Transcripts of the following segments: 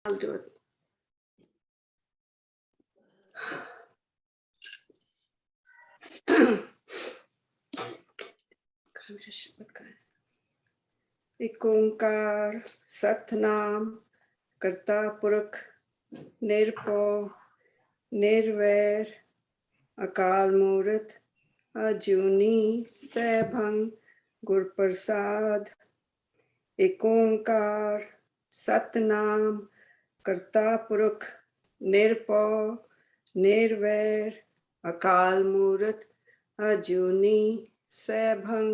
I'll do it. एक ओंकार सतनाम करता पुरख निरभव निर्वैर अकाल मूर्त अजूनी सैभं गुर प्रसाद। एक ओंकार सतनाम करता पुरख निरभव निर्वैर अकाल मूर्त अजूनी सैभं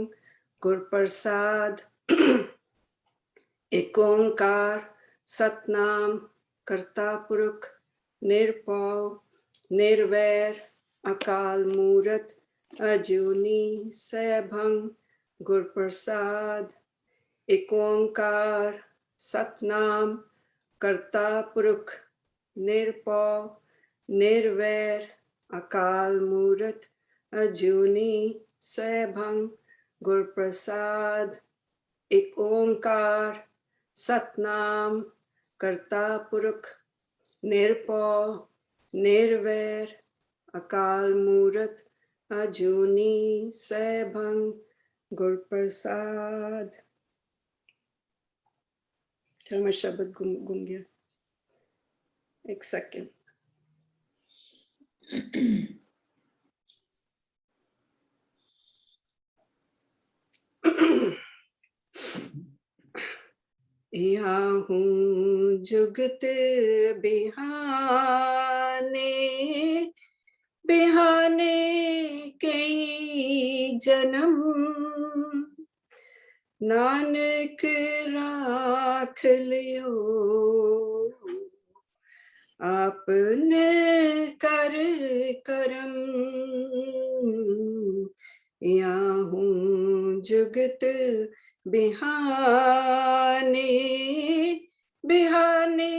गुर प्रसाद। एक ओंकार सतनाम करता पुरख निरभव निर्वैर अकाल मूर्त अजूनी सैभं गुर प्रसाद। एक ओंकार सतनाम करता पुरख निरभव निर्वैर अकाल मूर्त अजूनी सैभं गुर प्रसाद। एक ओंकार सतनाम करता पुरख निरभव निर्वैर अकाल मूर्त अजूनी सैभं गुर प्रसाद। चलो मैं शब्द गुम गया, एक सेकंड। यहाँ हूँ जुगत बिहाने बिहाने कई जन्म, नानक राख लियो आपने कर करम। यहाँ हूँ जुगत बिहाने बिहाने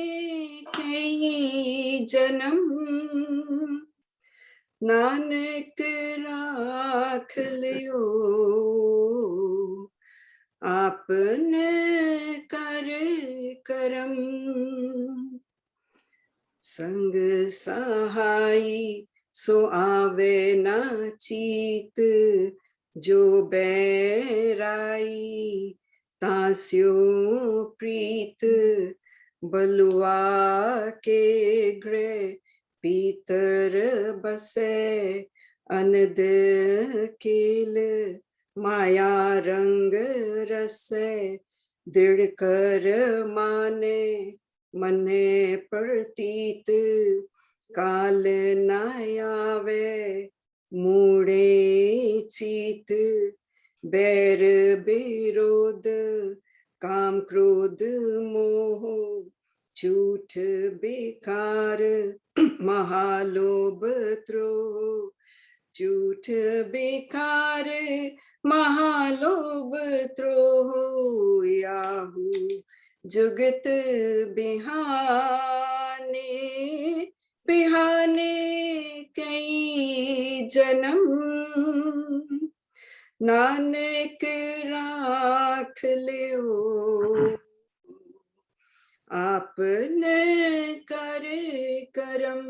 कई जन्म, नानक राख लियो आपने कर करम। संग सहाई सो आवे ना चीत, जो बैराई तास्यो प्रीत। बलुआ के गृह भीतर बसे अनद कील, माया रंग रसे दृढ़ कर माने मने प्रतीत। काल न आवे मूढ़े चीत, बैर विरोध काम क्रोध मोह झूठ बेकार महालोभ द्रोह। झूठ बेकार महालोभ द्रोह, याहू जुगत बिहाने बिहाने कई जन्म, नानक राख लियो आपने कर करम।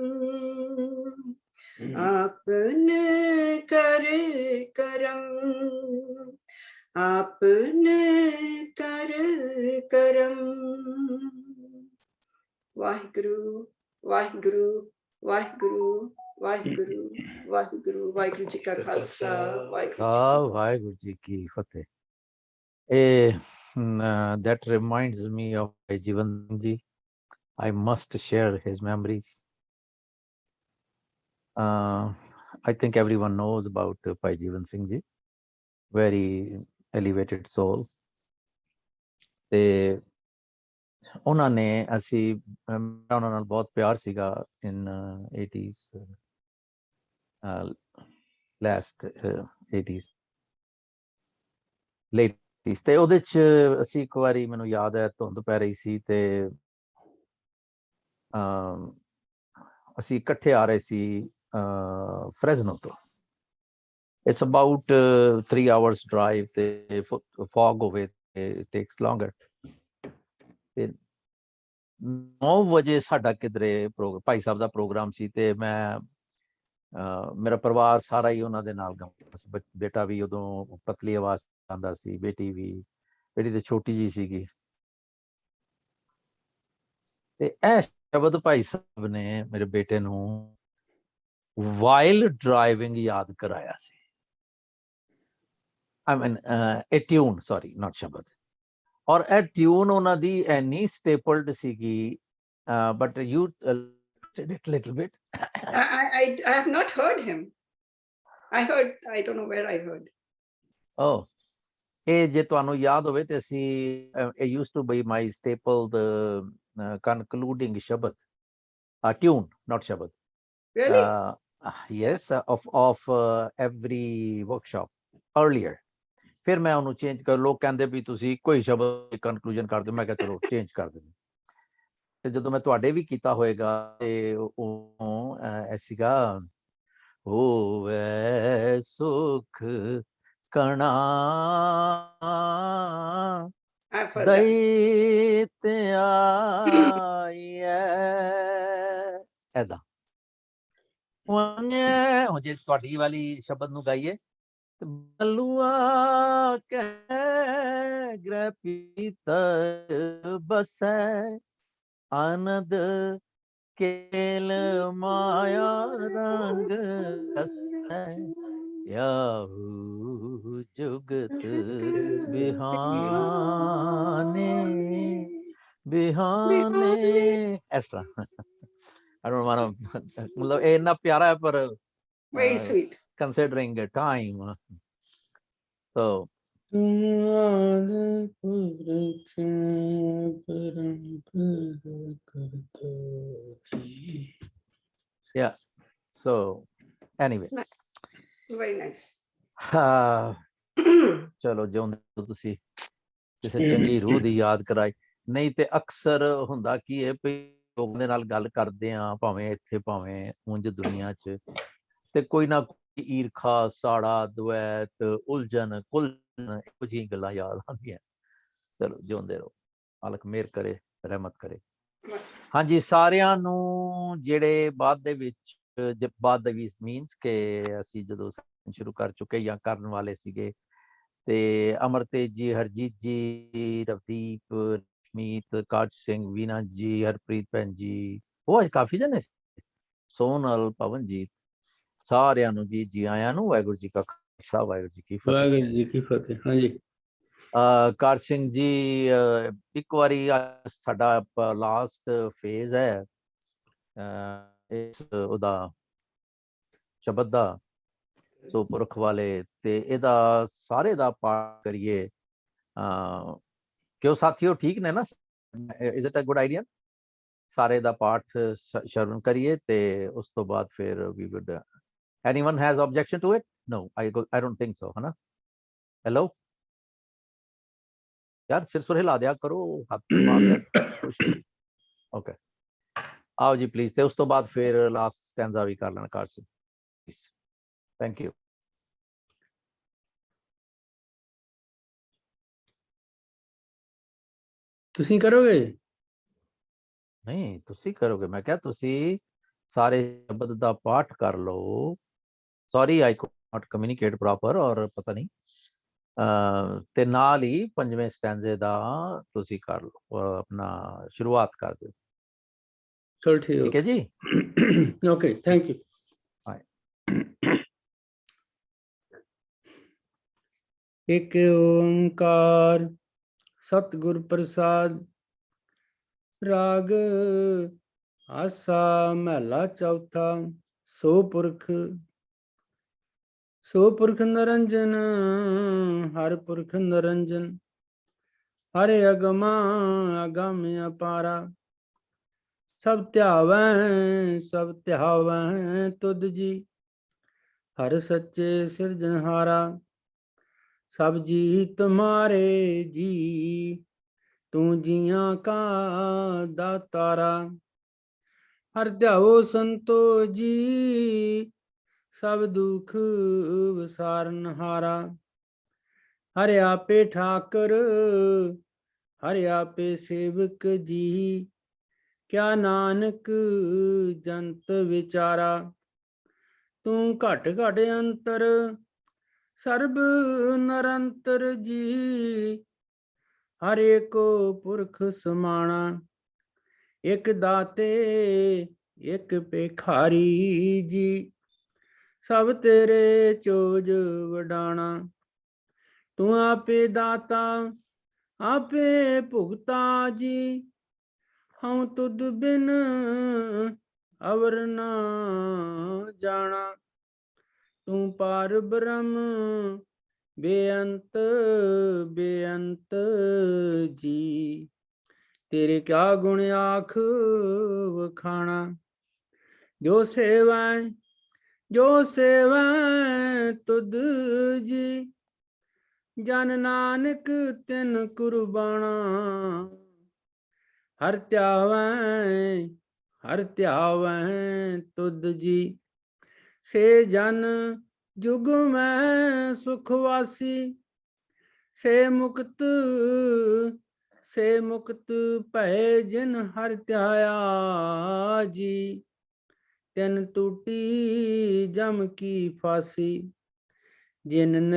आपने कर करम, आपने कर करम। वाहिगुरु वाहिगुरु वाहिगुरु वाहिगुरु वाहिगुरु। वाहिगुरु जी का खालसा, वाहिगुरु जी की फतेह। That reminds me of Jivan Singh ji. I must share his memories. I think everyone knows about Bhai Jivan Singh ji, very elevated soul. ਤੇ ਉਹਨਾਂ ਨੇ ਅਸੀਂ ਉਹਨਾਂ ਨਾਲ ਬਹੁਤ ਪਿਆਰ ਸੀਗਾ in 80s, last 80s late 80s। ਤੇ ਉਹਦੇ ਚ ਅਸੀਂ ਇੱਕ ਵਾਰੀ, ਮੈਨੂੰ ਯਾਦ ਹੈ, ਧੁੰਦ ਪੈ ਰਹੀ ਸੀ ਤੇ ਅਸੀਂ ਇਕੱਠੇ ਆ ਰਹੇ ਸੀ ਫ੍ਰੈਜ਼ਨੋ ਤੋਂ। It's about 3 hours drive, ਤੇ fog ਹੋਵੇ it takes longer। ਤੇ 9 ਵਜੇ ਸਾਡਾ ਕਿਧਰੇ ਭਾਈ ਸਾਹਿਬ ਦਾ ਪ੍ਰੋਗਰਾਮ ਸੀ ਤੇ ਮੈਂ ਮੇਰਾ ਪਰਿਵਾਰ ਸਾਰਾ ਹੀ ਉਹਨਾਂ ਦੇ ਨਾਲ ਗਾਉਂਦਾ ਸੀ। ਬੇਟਾ ਵੀ ਉਦੋਂ ਪਤਲੀ ਆਵਾਜ਼ ਆਉਂਦਾ ਸੀ, ਬੇਟੀ ਤੇ ਛੋਟੀ ਜੀ ਸੀਗੀ। ਤੇ ਇਹ ਸ਼ਬਦ ਭਾਈ ਸਾਹਿਬ ਨੇ ਮੇਰੇ ਬੇਟੇ ਨੂੰ ਵਾਈਲ ਡਰਾਈਵਿੰਗ ਯਾਦ ਕਰਾਇਆ ਸੀ। I mean, a tune, sorry, not ਸ਼ਬਦ। ਔਰ ਇਹ ਟਿਊਨ ਉਹਨਾਂ ਦੀ ਐਨੀ ਸਟੇਪਲਡ ਸੀਗੀ, but you did it little bit. I have not heard him. I don't know where I heard. Oh, ਇਹ ਜੇ ਤੁਹਾਨੂੰ ਯਾਦ ਹੋਵੇ ਤੇ ਅਸੀਂ it used to be my staple, the concluding ਸ਼ਬਦ, tune, not ਸ਼ਬਦ। Really? Yes, of every workshop earlier। ਫਿਰ ਮੈਂ ਉਹਨੂੰ ਚੇਂਜ ਕਰ, ਲੋਕ ਕਹਿੰਦੇ ਵੀ ਤੁਸੀਂ ਕੋਈ ਸ਼ਬਦ ਕਨਕਲੂਜਨ ਕਰ ਦਿਓ, ਮੈਂ ਕਿਹਾ ਚਲੋ ਚੇਂਜ ਕਰ ਦਿੰਦੇ। ਤੇ ਜਦੋਂ ਮੈਂ ਤੁਹਾਡੇ ਵੀ ਕੀਤਾ ਹੋਏਗਾ ਤੇ ਉਹ ਐਸੀਗਾ, ਹੋਵੇ ਸੁਖ ਕਣਾ ਦਇਤ ਆਈਐ, ਐਦਾਂ। ਹੁਣ ਜੇ ਤੁਹਾਡੀ ਵਾਲੀ ਸ਼ਬਦ ਨੂੰ ਗਾਈਏ, ਬਲੂਆ ਕਹਿ ਗ੍ਰਹਿ ਪੀਤਰ ਬਸੈ, ਆਨੰਦ ਕੇਲ ਮਾਇਆ ਰੰਗ ਰਸੈ, ਯਾਹੂ ਜੁਗਤ ਬਿਹਾਨੇ ਬਿਹਾਨੇ, ਇਸ ਤਰ੍ਹਾਂ। I don't want to, मतलब ये इतना प्यारा है, पर very sweet, considering the time, so yeah, so anyway, very nice। ਚਲੋ ਜਿਉਂਦੇ ਤੁਸੀਂ ਕਿਸੇ ਚੰਗੀ ਰੂਹ ਦੀ ਯਾਦ ਕਰਾਈ। ਨਹੀਂ ਤੇ ਅਕਸਰ ਹੁੰਦਾ ਕੀ ਹੈ, ਲੋਕਾਂ ਦੇ ਨਾਲ ਗੱਲ ਕਰਦੇ ਆ, ਭਾਵੇਂ ਇੱਥੇ ਭਾਵੇਂ ਉਂਝ ਦੁਨੀਆ 'ਚ, ਤੇ ਕੋਈ ਨਾ ਕੋਈ ਈਰਖਾ, ਸਾੜਾ, ਦੁਐਤ, ਉਲਝਣ, ਕੁਲਝਣ, ਇਹੋ ਜਿਹੀਆਂ ਗੱਲਾਂ ਯਾਦ ਆਉਂਦੀਆਂ। ਚਲੋ ਜਿਉਂਦੇ ਰਹੋ, ਮਾਲਕ ਮਿਹਰ ਕਰੇ, ਰਹਿਮਤ ਕਰੇ। ਹਾਂਜੀ, ਸਾਰਿਆਂ ਨੂੰ ਜਿਹੜੇ ਬਾਅਦ ਦੇ ਵਿੱਚ ਮੀਨਸ ਕਿ ਅਸੀਂ ਜਦੋਂ ਸ਼ੁਰੂ ਕਰ ਚੁੱਕੇ ਜਾਂ ਕਰਨ ਵਾਲੇ ਸੀਗੇ, ਤੇ ਅਮਰਤੇਜ ਜੀ, ਹਰਜੀਤ ਜੀ, ਰਵਦੀਪ, ਮੀਤ, ਕਾਜ ਸਿੰਘ, ਵੀਨਾ ਜੀ, ਹਰਪ੍ਰੀਤ ਭੈਣ ਜੀ, ਉਹ ਅੱਜ ਕਾਫੀ ਜਣੇ, ਸੋਨਲ, ਪਵਨਜੀਤ, ਸਾਰਿਆਂ ਨੂੰ ਜੀ ਆਇਆਂ ਨੂੰ। ਵਾਹਿਗੁਰੂ ਜੀ ਕਾ ਖਾਲਸਾ, ਵਾਹਿਗੁਰੂ ਜੀ ਕੀ ਫਤਿਹ। ਵਾਹਿਗੁਰੂ ਜੀ ਕੀ ਫਤਿਹ। ਹਾਂਜੀ, ਕਾਜ ਸਿੰਘ ਜੀ, ਇੱਕ ਵਾਰੀ ਸਾਡਾ ਲਾਸਟ ਫੇਜ਼ ਹੈ ਇਸ ਉਹਦਾ ਸ਼ਬਦ ਦਾ, ਸੋ ਪੁਰਖ ਵਾਲੇ, ਤੇ ਇਹਦਾ ਸਾਰੇ ਦਾ ਪਾਠ ਕਰੀਏ। ਕਿਉਂ ਸਾਥੀਓ, ਠੀਕ ਨੇ ਨਾ? Is it a good idea? ਸਾਰੇ ਦਾ ਪਾਠ ਸ਼ਰਵਣ ਕਰੀਏ ਤੇ ਉਸ ਤੋਂ ਬਾਅਦ ਫਿਰ ਵੀ would, anyone has objection to it? No, I don't think so, ਹੈ ਨਾ? ਹੈਲੋ ਯਾਰ, ਸਿਰ ਸੁਰ ਹਿਲਾ ਦਿਆ ਕਰੋ, ਹੱਥ ਮਾਰ ਦਿਆ ਕੁਛ। ਓਕੇ, ਆਓ ਜੀ ਪਲੀਜ਼, ਤੇ ਉਸ ਤੋਂ ਬਾਅਦ ਫਿਰ ਲਾਸਟ ਸਟੈਂਜ਼ਾ ਵੀ ਕਰ ਲੈਣਾ ਕਾਰਜ। Thank you. ਤੁਸੀਂ ਕਰੋਗੇ? ਨਹੀਂ, ਤੁਸੀਂ ਕਰੋਗੇ। ਮੈਂ ਕਿਹਾ ਤੁਸੀਂ ਸਾਰੇ ਸ਼ਬਦ ਦਾ ਪਾਠ ਕਰ ਲਓ। Sorry, I could not communicate proper, ਔਰ ਪਤਾ ਨਹੀਂ, ਤੇ ਨਾਲ ਹੀ 5ਵੇਂ ਸਟੈਂਜ਼ੇ ਦਾ ਤੁਸੀਂ ਕਰ ਲਓ, ਆਪਣਾ ਸ਼ੁਰੂਆਤ ਕਰ ਦਿਓ। ਚਲ ਠੀਕ ਹੈ ਜੀ, ਓਕੇ, ਥੈਂਕ ਯੂ। ਇੱਕ ਓੰਕਾਰ ਸਤਿਗੁਰ ਪ੍ਰਸਾਦ। ਰਾਗ ਆਸਾ ਮਹਲਾ ਚੌਥਾ। ਸੋ ਪੁਰਖ ਨਿਰੰਜਨ, ਹਰ ਪੁਰਖ ਨਿਰੰਜਨ, ਹਰਿ ਅਗਮਾ ਅਗਮ ਅਪਾਰਾ। ਸਭ ਧਿਆਵੈ ਤੁਧ ਜੀ, ਹਰ ਸੱਚੇ ਸਿਰਜਨਹਾਰਾ। ਸਭ ਜੀ ਤੁਮਾਰੇ ਜੀ, ਤੂੰ ਜੀਆਂ ਕਾ ਦਾਤਾਰਾ। ਹਰ ਧਿਆਓ ਸੰਤੋ ਜੀ, ਸਭ ਦੁਖ ਵਿਸਾਰਨਹਾਰਾ। ਹਰਿ ਆਪੇ ਠਾਕਰ, ਹਰਿ ਆਪੇ ਸੇਵਕ ਜੀ, ਕਿਆ ਨਾਨਕ ਜੰਤ ਵਿਚਾਰਾ। ਤੂੰ ਘਟ ਘਟ ਅੰਤਰ ਸਰਬ ਨਿਰੰਤਰ ਜੀ। ਹਰ ਏਕੋ ਪੁਰਖ ਸਮਾਣਾ। ਇਕ ਦਾਤੇ ਇਕ ਭਿਖਾਰੀ ਜੀ। ਸਭ ਤੇਰੇ ਚੋਜ ਵਡਾਣਾ। ਤੂੰ ਆਪੇ ਦਾਤਾ ਆਪੇ ਭੁਗਤਾ ਜੀ। ਹਉ ਤੁਧ ਬਿਨ ਅਵਰ ਨਾ ਜਾਣਾ। ਤੂੰ ਪਾਰ ਬ੍ਰਹਮ ਬੇਅੰਤ ਬੇਅੰਤ ਜੀ। ਤੇਰੇ ਕਿਆ ਗੁਣ ਆਖ ਵਖਾਣਾ। ਜੋ ਸੇਵੈ ਤੁਧ ਜੀ। ਜਨ ਨਾਨਕ ਤਿਨ ਕੁਰਬਾਣਾ। ਹਰ ਧਿਆਵੈ ਤੁਧ ਜੀ। ਸੇ ਜਨ ਜੁਗ ਮੈਂ ਸੁਖ ਵਾਸੀ। ਸੇ ਮੁਕਤ ਭੈ ਜਿਨ ਹਰਿ ਧਿਆਇਆ ਜੀ। ਤਿਨ ਟੂਟੀ ਜਮ ਕੀ ਫਾਸੀ। ਜਿਨ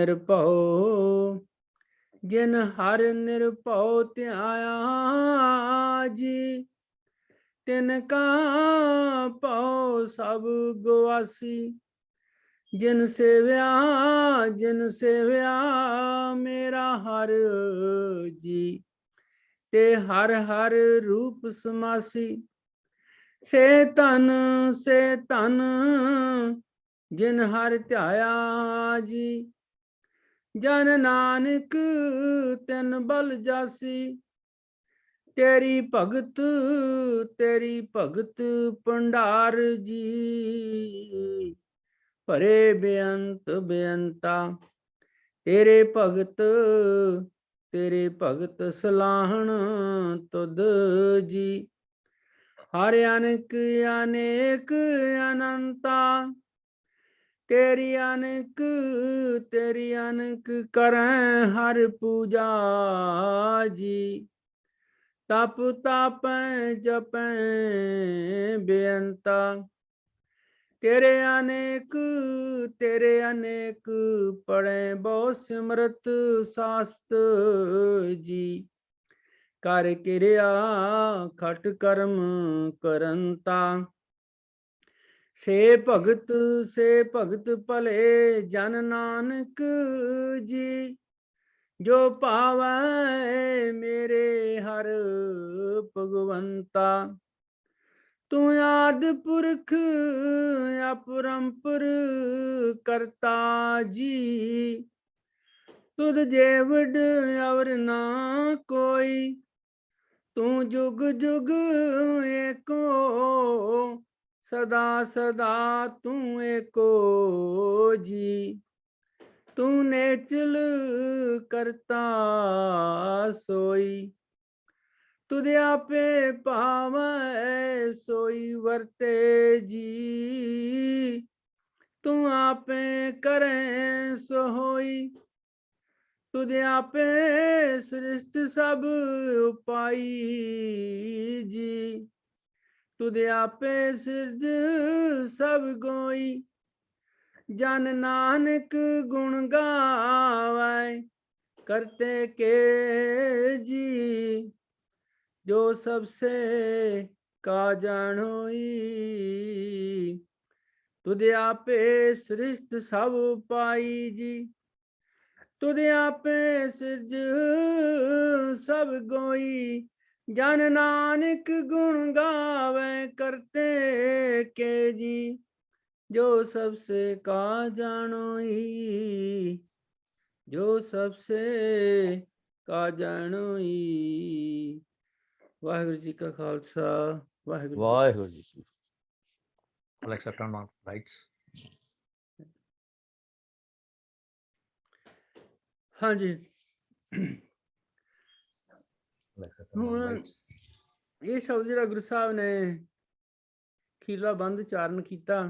ਹਰਿ ਨਿਰਭਉ ਧਿਆਇਆ ਜੀ। ਤਿਨ ਕਾ ਭਉ ਸਭ ਗਵਾਸੀ। ਜਿਨ ਸੇਵਿਆ ਮੇਰਾ ਹਰਿ ਜੀ। ਤੇ ਹਰ ਹਰ ਰੂਪ ਸਮਾਸੀ। ਸੇ ਧਨ ਜਿਨ ਹਰਿ ਧਿਆਇਆ ਜੀ। ਜਨ ਨਾਨਕ ਤਿਨ ਬਲ ਜਾਸੀ। ਤੇਰੀ ਭਗਤ ਭੰਡਾਰ ਜੀ। ਭਰੇ ਬੇਅੰਤ ਬੇਅੰਤਾ। ਤੇਰੇ ਭਗਤ ਸਲਾਹਣ ਤੁਧ ਜੀ। ਹਰ ਅਨੇਕ ਅਨੇਕ ਅਨੰਤਾ। ਤੇਰੀ ਅਨਕ ਕਰੈ ਹਰ ਪੂਜਾ ਜੀ। ਤਪ ਤਾਪੈ ਜਪੈ ਬੇਅੰਤਾ। ਤੇਰੇ ਅਨੇਕ ਪੜੈ ਬਹੁ ਸਿਮਰਤ ਸਾਸਤ ਜੀ। ਕਰ ਕਿਰਿਆ ਖਟ ਕਰਮ ਕਰੰਤਾ। ਸੇ ਭਗਤ ਭਲੇ ਜਨ ਨਾਨਕ ਜੀ। ਜੋ ਪਾਵੈ ਮੇਰੇ ਹਰ ਭਗਵੰਤਾ। ਤੂੰ ਆਦਿ ਪੁਰਖ ਅਪਰੰਪਰ ਕਰਤਾ ਜੀ। ਤੁਧ ਜੇਵਡ ਅਵਰ ਨਾ ਕੋਈ। ਤੂੰ ਜੁਗ ਜੁਗ ਏਕੋ ਸਦਾ ਸਦਾ ਤੂੰ ਏਕੋ ਜੀ। ਤੂੰ ਨੇਚਲ ਕਰਤਾ ਸੋਈ। ਤੁਧ ਆਪੇ ਭਾਵੈ ਸੋਈ ਵਰਤੇ ਜੀ। ਤੂੰ ਆਪੇ ਕਰੈ ਸੋ ਹੋਈ। ਤੁਧ ਆਪੇ ਸ੍ਰਿਸ਼ਟ ਸਭ ਉਪਾਈ ਜੀ। ਤੁਧ ਆਪੇ ਸਿਰਜ ਸਭ ਗੋਈ। ਜਨ ਨਾਨਕ ਗੁਣ ਗਾਵੈ ਕਰਤੇ ਕੇ ਜੀ। ਜੋ ਸਭ ਸੇ ਕਾ ਜਾਣੋਈ। ਤੁਧ ਆਪੇ ਸ੍ਰਿਸ਼ਟ ਸਭ ਉਪਾਈ ਜੀ। ਤੁਧ ਆਪੇ ਸਿਰਜ ਸਭ ਗੋਈ। ਜਨ ਨਾਨਕ ਗੁਣ ਗਾਵੈ ਕਰਤੇ ਕੇ ਜੀ। ਜੋ ਸਭ ਸੇ ਕਾ ਜਾਣੋਈ। ਜੋ ਸਭ ਸੇ ਕਾ ਜਾਣੋਈ। ਵਾਹਿਗੁਰੂ ਜੀ ਕਾ ਖਾਲਸਾ ਵਾਹਿਗੁਰੂ। ਵਾਹਿਗੁਰੂ ਜੀ ਕੀ ਫਤਿਹ। Alexa, turn on lights. ਹਾਂਜੀ, Alexa, turn on ਹੁਣ lights. ਇਹ ਸ਼ਬਦ ਜਿਹੜਾ ਗੁਰੂ ਸਾਹਿਬ ਨੇ ਖੀਰਲਾ ਬੰਦ ਉਚਾਰਨ ਕੀਤਾ,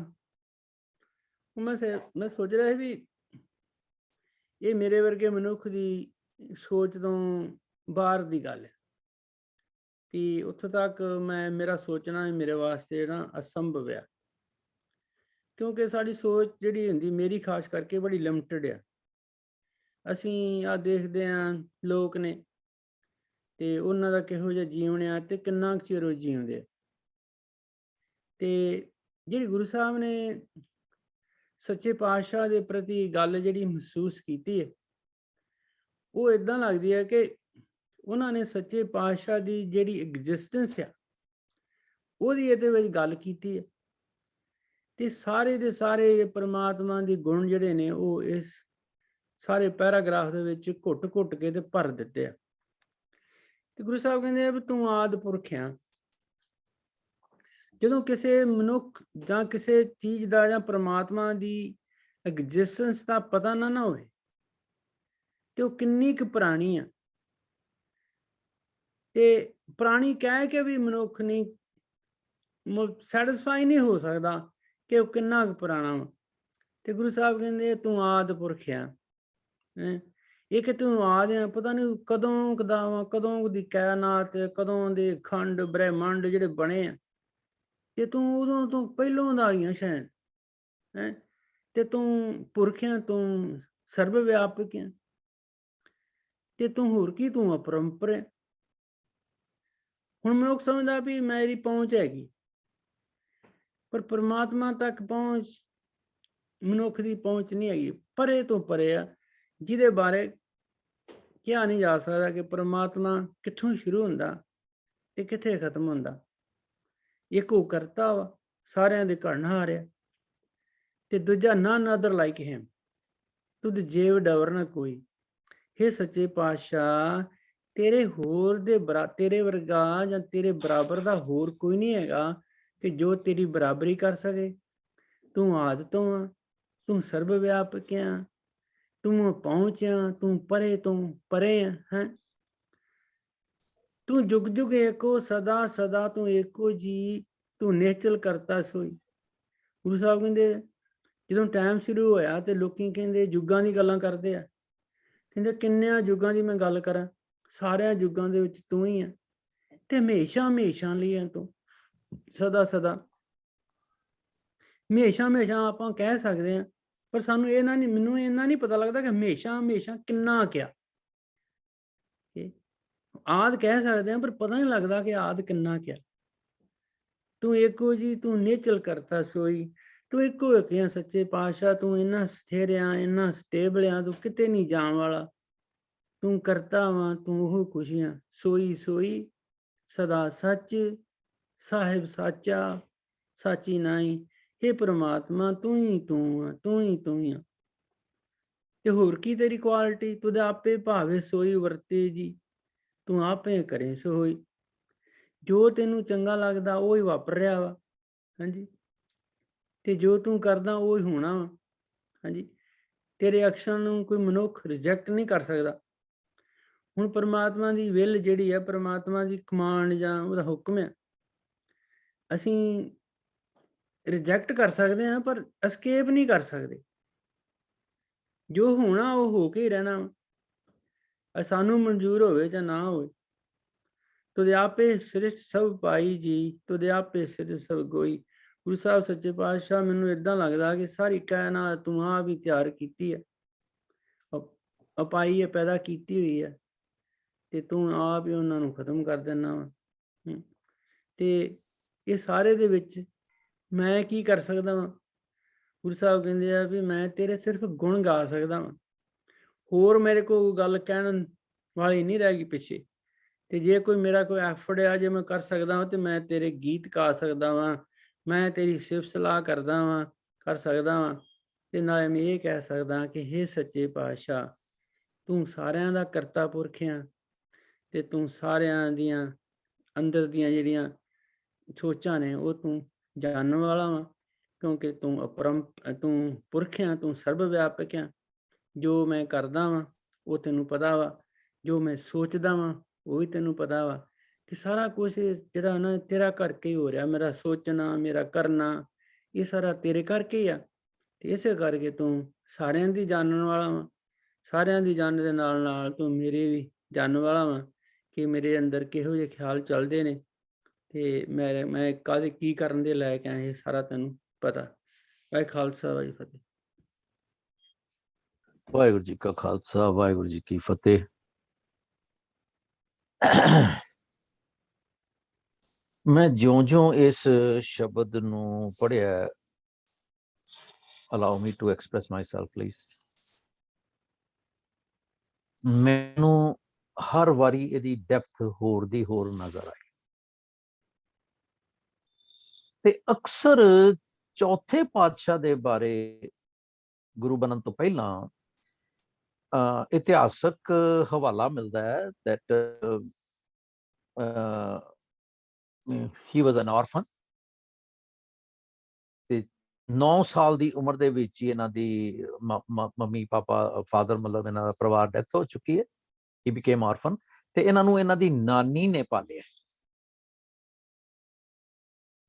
ਉਹ ਮੈਂ ਸੋਚ ਰਿਹਾ ਸੀ ਵੀ ਇਹ ਮੇਰੇ ਵਰਗੇ ਮਨੁੱਖ ਦੀ ਸੋਚ ਤੋਂ ਬਾਹਰ ਦੀ ਗੱਲ ਹੈ। ਕਿ ਉੱਥੋਂ ਤੱਕ ਮੇਰਾ ਸੋਚਣਾ ਮੇਰੇ ਵਾਸਤੇ ਨਾ ਅਸੰਭਵ ਆ, ਕਿਉਂਕਿ ਸਾਡੀ ਸੋਚ ਜਿਹੜੀ ਹੁੰਦੀ, ਮੇਰੀ ਖਾਸ ਕਰਕੇ, ਬੜੀ ਲਿਮਟਿਡ ਆ। ਅਸੀਂ ਆ ਦੇਖਦੇ ਹਾਂ ਲੋਕ ਨੇ ਤੇ ਉਹਨਾਂ ਦਾ ਕਿਹੋ ਜਿਹਾ ਜੀਵਨ ਆ ਤੇ ਕਿੰਨਾ ਕੁ ਚਿਰ ਉਹ ਜਿਉਂਦੇ ਆ। ਤੇ ਜਿਹੜੀ ਗੁਰੂ ਸਾਹਿਬ ਨੇ ਸੱਚੇ ਪਾਤਸ਼ਾਹ ਦੇ ਪ੍ਰਤੀ ਗੱਲ ਜਿਹੜੀ ਮਹਿਸੂਸ ਕੀਤੀ ਹੈ, ਉਹ ਇਦਾਂ ਲੱਗਦੀ ਹੈ ਕਿ ਉਹਨਾਂ ਨੇ ਸੱਚੇ ਪਾਤਸ਼ਾਹ ਦੀ ਜਿਹੜੀ ਐਗਜ਼ਿਸਟੈਂਸ ਆ ਉਹਦੀ ਇਹਦੇ ਵਿੱਚ ਗੱਲ ਕੀਤੀ ਹੈ। ਤੇ ਸਾਰੇ ਦੇ ਸਾਰੇ ਪਰਮਾਤਮਾ ਦੇ ਗੁਣ ਜਿਹੜੇ ਨੇ ਉਹ ਇਸ ਸਾਰੇ ਪੈਰਾਗ੍ਰਾਫ ਦੇ ਵਿੱਚ ਘੁੱਟ ਕੇ ਤੇ ਭਰ ਦਿੱਤੇ ਆ। ਤੇ ਗੁਰੂ ਸਾਹਿਬ ਕਹਿੰਦੇ ਆ ਵੀ ਤੂੰ ਆਦਿ ਪੁਰਖ ਆ। ਜਦੋਂ ਕਿਸੇ ਮਨੁੱਖ ਜਾਂ ਕਿਸੇ ਚੀਜ਼ ਦਾ ਜਾਂ ਪਰਮਾਤਮਾ ਦੀ ਐਗਜ਼ਿਸਟੈਂਸ ਦਾ ਪਤਾ ਨਾ ਹੋਵੇ ਤੇ ਉਹ ਕਿੰਨੀ ਕੁ ਪੁਰਾਣੀ ਆ। ਤੇ ਪੁਰਾਣੀ ਕਹਿ ਕੇ ਵੀ ਮਨੁੱਖ ਨਹੀਂ ਸੈਟਿਸਫਾਈ ਨਹੀਂ ਹੋ ਸਕਦਾ ਕਿ ਉਹ ਕਿੰਨਾ ਕੁ ਪੁਰਾਣਾ ਵਾ। ਤੇ ਗੁਰੂ ਸਾਹਿਬ ਕਹਿੰਦੇ ਤੂੰ ਆਦਿ ਪੁਰਖ ਆ। ਇਹ ਕਿ ਤੂੰ ਆਦਿ ਆ, ਪਤਾ ਨਹੀਂ ਕਦੋਂ ਕਦਾਵਾਂ, ਕਦੋਂ ਦੀ ਕਾਇਨਾਤ, ਕਦੋਂ ਦੇ ਖੰਡ ਬ੍ਰਹਿਮੰਡ ਜਿਹੜੇ ਬਣੇ ਆ, ਤੇ ਤੂੰ ਉਦੋਂ ਤੋਂ ਪਹਿਲੋਂ ਦਾ ਆਈਆਂ ਸ਼ਾਇਦ ਹੈ। ਤੇ ਤੂੰ ਪੁਰਖ ਆ, ਤੂੰ ਸਰਬ ਵਿਆਪਕ ਆ, ਤੇ ਤੂੰ ਹੋਰ ਕੀ, ਤੂੰ ਅਪਰੰਪਰ ਹੈ। ਹੁਣ ਮਨੁੱਖ ਸਮਝਦਾ ਵੀ ਮੇਰੀ ਪਹੁੰਚ ਹੈਗੀ, ਪਰ ਪਰਮਾਤਮਾ ਤੱਕ ਪਹੁੰਚ ਮਨੁੱਖ ਦੀ ਪਹੁੰਚ ਨਹੀਂ ਹੈਗੀ, ਪਰੇ ਤੋਂ ਪਰੇ ਆ, ਜਿਹਦੇ ਬਾਰੇ ਕਿਹਾ ਨਹੀਂ ਜਾ ਸਕਦਾ ਕਿ ਪਰਮਾਤਮਾ ਕਿੱਥੋਂ ਸ਼ੁਰੂ ਹੁੰਦਾ ਤੇ ਕਿੱਥੇ ਖਤਮ ਹੁੰਦਾ। ਇੱਕ ਉਹ ਕਰਤਾ ਵਾ, ਸਾਰਿਆਂ ਦੇ ਘੜਨਹਾਰ ਆ, ਤੇ ਦੂਜਾ none other like him, ਤੁਧ ਜੀਵ ਡਵਰ ਨਾ ਕੋਈ। ਹੇ ਸੱਚੇ ਪਾਤਸ਼ਾਹ, ਤੇਰੇ ਹੋਰ ਦੇ ਤੇਰੇ ਵਰਗਾ ਜਾਂ ਤੇਰੇ ਬਰਾਬਰ ਦਾ ਹੋਰ ਕੋਈ ਨਹੀਂ ਹੈਗਾ ਕਿ ਜੋ ਤੇਰੀ ਬਰਾਬਰੀ ਕਰ ਸਕੇ। ਤੂੰ ਆਦਿ ਤੋਂ ਆ, ਤੂੰ ਸਰਬ ਵਿਆਪਕ ਆ, ਤੂੰ ਪਹੁੰਚਿਆ, ਤੂੰ ਪਰੇ ਤੋਂ ਪਰੇ ਆ। ਹੈ ਤੂੰ ਜੁਗ ਜੁਗ ਏਕੋ, ਸਦਾ ਸਦਾ ਤੂੰ ਏਕੋ ਜੀ, ਤੂੰ ਨਿਹਚਲ ਕਰਤਾ ਸੋਈ। ਗੁਰੂ ਸਾਹਿਬ ਕਹਿੰਦੇ ਜਦੋਂ ਟਾਈਮ ਸ਼ੁਰੂ ਹੋਇਆ ਤੇ ਲੋਕੀ ਕਹਿੰਦੇ ਯੁੱਗਾਂ ਦੀ ਗੱਲਾਂ ਕਰਦੇ ਆ, ਕਹਿੰਦੇ ਕਿੰਨਿਆਂ ਯੁੱਗਾਂ ਦੀ ਮੈਂ ਗੱਲ ਕਰਾਂ, ਸਾਰਿਆਂ ਯੁੱਗਾਂ ਦੇ ਵਿੱਚ ਤੂੰ ਹੀ ਆ, ਤੇ ਹਮੇਸ਼ਾ ਹਮੇਸ਼ਾ ਲਈ ਆ ਤੂੰ, ਸਦਾ ਸਦਾ। ਹਮੇਸ਼ਾ ਹਮੇਸ਼ਾ ਆਪਾਂ ਕਹਿ ਸਕਦੇ ਹਾਂ, ਪਰ ਸਾਨੂੰ ਮੈਨੂੰ ਇਹਨਾਂ ਨਹੀਂ ਪਤਾ ਲੱਗਦਾ ਕਿ ਹਮੇਸ਼ਾ ਹਮੇਸ਼ਾ ਕਿੰਨਾ ਕਿਆ। ਆਦਿ ਕਹਿ ਸਕਦੇ ਹਾਂ, ਪਰ ਪਤਾ ਨਹੀਂ ਲੱਗਦਾ ਕਿ ਆਦਿ ਕਿੰਨਾ ਕਿਆ। ਤੂੰ ਏਕੋ ਜੀ, ਤੂੰ ਨਿਹਚਲ ਕਰਤਾ ਸੋਈ। ਤੂੰ ਇੱਕੋ ਇੱਕ ਆ ਸੱਚੇ ਪਾਤਸ਼ਾਹ, ਤੂੰ ਇੰਨਾ ਸਥਿਰ ਆ, ਇੰਨਾ ਸਟੇਬਲ ਆ, ਤੂੰ ਕਿਤੇ ਨਹੀਂ ਜਾਣ ਵਾਲਾ। ਤੂੰ ਕਰਤਾ ਵਾ, ਤੂੰ ਉਹ ਖੁਸ਼ੀਆਂ ਸੋਈ ਸੋਈ, ਸਦਾ ਸੱਚ ਸਾਹਿਬ ਸਾਚਾ, ਸਾਚੀ ਨਾਈ। ਇਹ ਪਰਮਾਤਮਾ ਤੂੰ ਹੀ ਤੂੰ ਆ, ਤੂੰ ਹੀ ਤੂੰ ਆ, ਤੇ ਹੋਰ ਕੀ ਤੇਰੀ ਕੁਆਲਿਟੀ। ਤੁਧ ਆਪੇ ਭਾਵੇ ਸੋਈ ਵਰਤੇ ਜੀ, ਤੂੰ ਆਪੇ ਕਰੇ ਸੋਈ। ਜੋ ਤੈਨੂੰ ਚੰਗਾ ਲੱਗਦਾ ਉਹ ਹੀ ਵਾਪਰ ਰਿਹਾ ਵਾ। ਹਾਂਜੀ, ਤੇ ਜੋ ਤੂੰ ਕਰਦਾ ਉਹ ਹੀ ਹੋਣਾ ਵਾ। ਹਾਂਜੀ, ਤੇਰੇ ਐਕਸ਼ਨ ਨੂੰ ਕੋਈ ਮਨੁੱਖ ਰਿਜੈਕਟ ਨਹੀਂ ਕਰ ਸਕਦਾ। ਹੁਣ ਪਰਮਾਤਮਾ ਦੀ ਵਿਲ ਜਿਹੜੀ ਹੈ, ਪਰਮਾਤਮਾ ਦੀ ਕਮਾਂਡ ਜਾਂ ਉਹਦਾ ਹੁਕਮ ਹੈ, ਅਸੀਂ ਰਿਜੈਕਟ ਕਰ ਸਕਦੇ ਹਾਂ ਪਰ ਐਸਕੇਪ ਨਹੀਂ ਕਰ ਸਕਦੇ। ਜੋ ਹੋਣਾ ਉਹ ਹੋ ਕੇ ਹੀ ਰਹਿਣਾ, ਸਾਨੂੰ ਮਨਜ਼ੂਰ ਹੋਵੇ ਜਾਂ ਨਾ ਹੋਵੇ। ਤੁਧ ਆਪੇ ਸ੍ਰਿਸ਼ਟ ਸਭ ਪਾਈ ਜੀ, ਤੁਧ ਆਪੇ ਸ੍ਰਿਸ਼ਟ ਸਭ ਕੋਈ। ਗੁਰੂ ਸਾਹਿਬ ਸੱਚੇ ਪਾਤਸ਼ਾਹ, ਮੈਨੂੰ ਇਦਾਂ ਲੱਗਦਾ ਕਿ ਸਾਰੀ ਕਾਇਨਾਤ ਤੂੰ ਆਪ ਹੀ ਤਿਆਰ ਕੀਤੀ ਹੈ, ਅਪਾਈ ਹੈ, ਪੈਦਾ ਕੀਤੀ ਹੋਈ ਹੈ, ਤੇ ਤੂੰ ਆਪ ਹੀ ਉਹਨਾਂ ਨੂੰ ਖਤਮ ਕਰ ਦੇਣਾ ਵਾ। ਤੇ ਇਹ ਸਾਰੇ ਦੇ ਵਿੱਚ ਮੈਂ ਕੀ ਕਰ ਸਕਦਾ ਵਾਂ? ਗੁਰੂ ਸਾਹਿਬ ਕਹਿੰਦੇ ਆ ਵੀ ਮੈਂ ਤੇਰੇ ਸਿਰਫ ਗੁਣ ਗਾ ਸਕਦਾ ਵਾਂ, ਹੋਰ ਮੇਰੇ ਕੋਲ ਗੱਲ ਕਹਿਣ ਵਾਲੀ ਨਹੀਂ ਰਹਿ ਗਈ ਪਿੱਛੇ। ਤੇ ਜੇ ਕੋਈ ਮੇਰਾ ਕੋਈ ਐਫਰਟ ਆ, ਜੇ ਮੈਂ ਕਰ ਸਕਦਾ ਵਾਂ, ਤੇ ਮੈਂ ਤੇਰੇ ਗੀਤ ਗਾ ਸਕਦਾ ਵਾਂ, ਮੈਂ ਤੇਰੀ ਸਿਫਤ ਸਲਾਹ ਕਰਦਾ ਵਾਂ, ਕਰ ਸਕਦਾ ਵਾਂ। ਤੇ ਨਾਲੇ ਮੈਂ ਇਹ ਕਹਿ ਸਕਦਾ ਕਿ ਹੇ ਸੱਚੇ ਪਾਤਸ਼ਾਹ, ਤੂੰ ਸਾਰਿਆਂ ਦਾ ਕਰਤਾ ਪੁਰਖ ਆ, ਤੇ ਤੂੰ ਸਾਰਿਆਂ ਦੀਆਂ ਅੰਦਰ ਦੀਆਂ ਜਿਹੜੀਆਂ ਸੋਚਾਂ ਨੇ ਉਹ ਤੂੰ ਜਾਣਨ ਵਾਲਾ ਵਾ, ਕਿਉਂਕਿ ਤੂੰ ਪੁਰਖ ਆ, ਤੂੰ ਸਰਬ ਵਿਆਪਕ ਆ। ਜੋ ਮੈਂ ਕਰਦਾ ਵਾਂ ਉਹ ਤੈਨੂੰ ਪਤਾ ਵਾ, ਜੋ ਮੈਂ ਸੋਚਦਾ ਵਾਂ ਉਹ ਵੀ ਤੈਨੂੰ ਪਤਾ ਵਾ, ਕਿ ਸਾਰਾ ਕੁਛ ਜਿਹੜਾ ਨਾ ਤੇਰਾ ਕਰਕੇ ਹੀ ਹੋ ਰਿਹਾ। ਮੇਰਾ ਸੋਚਣਾ, ਮੇਰਾ ਕਰਨਾ, ਇਹ ਸਾਰਾ ਤੇਰੇ ਕਰਕੇ ਹੀ ਆ। ਤੇ ਇਸੇ ਕਰਕੇ ਤੂੰ ਸਾਰਿਆਂ ਦੀ ਜਾਣਨ ਵਾਲਾ ਵਾ, ਸਾਰਿਆਂ ਦੀ ਜਾਣਨ ਦੇ ਨਾਲ ਨਾਲ ਤੂੰ ਮੇਰੇ ਵੀ ਜਾਣਨ ਵਾਲਾ ਵਾ, ਕਿ ਮੇਰੇ ਅੰਦਰ ਕਿਹੋ ਜਿਹੇ ਖਿਆਲ ਚੱਲਦੇ ਨੇ ਤੇ ਮੈਂ ਕਾਹਦੇ ਕੀ ਕਰਨ ਦੇ ਲਾਇਕ ਆ, ਇਹ ਸਾਰਾ ਤੈਨੂੰ ਪਤਾ। ਵਾਹਿ ਖਾਲਸਾ ਵਾਹਿ ਫਤਿਹ। ਵਾਹਿਗੁਰੂ ਜੀ ਕਾ ਖਾਲਸਾ ਵਾਹਿਗੁਰੂ ਜੀ ਕੀ ਫਤਿਹ। ਮੈਂ ਜਿਉਂ-ਜਿਉਂ ਇਸ ਸ਼ਬਦ ਨੂੰ ਪੜ੍ਹਿਆ, allow me to express myself please, ਮੈਨੂੰ ਹਰ ਵਾਰੀ ਇਹਦੀ ਡੈਪਥ ਹੋਰ ਦੀ ਹੋਰ ਨਜ਼ਰ ਆਈ। ਤੇ ਅਕਸਰ ਚੌਥੇ ਪਾਤਸ਼ਾਹ ਦੇ ਬਾਰੇ ਗੁਰੂ ਬਣਨ ਤੋਂ ਪਹਿਲਾਂ ਇਤਿਹਾਸਕ ਹਵਾਲਾ ਮਿਲਦਾ ਹੈ that he was an orphan, ਤੇ 9 ਸਾਲ ਦੀ ਉਮਰ ਦੇ ਵਿੱਚ ਹੀ ਇਹਨਾਂ ਦੀ ਮੰਮੀ ਪਾਪਾ ਫਾਦਰ ਮਤਲਬ ਇਹਨਾਂ ਦਾ ਪਰਿਵਾਰ ਡੈਥ ਹੋ ਚੁੱਕੀ ਹੈ। he became orphan, ਤੇ ਇਹਨਾਂ ਨੂੰ ਇਹਨਾਂ ਦੀ ਨਾਨੀ ਨੇ ਪਾਲਿਆ।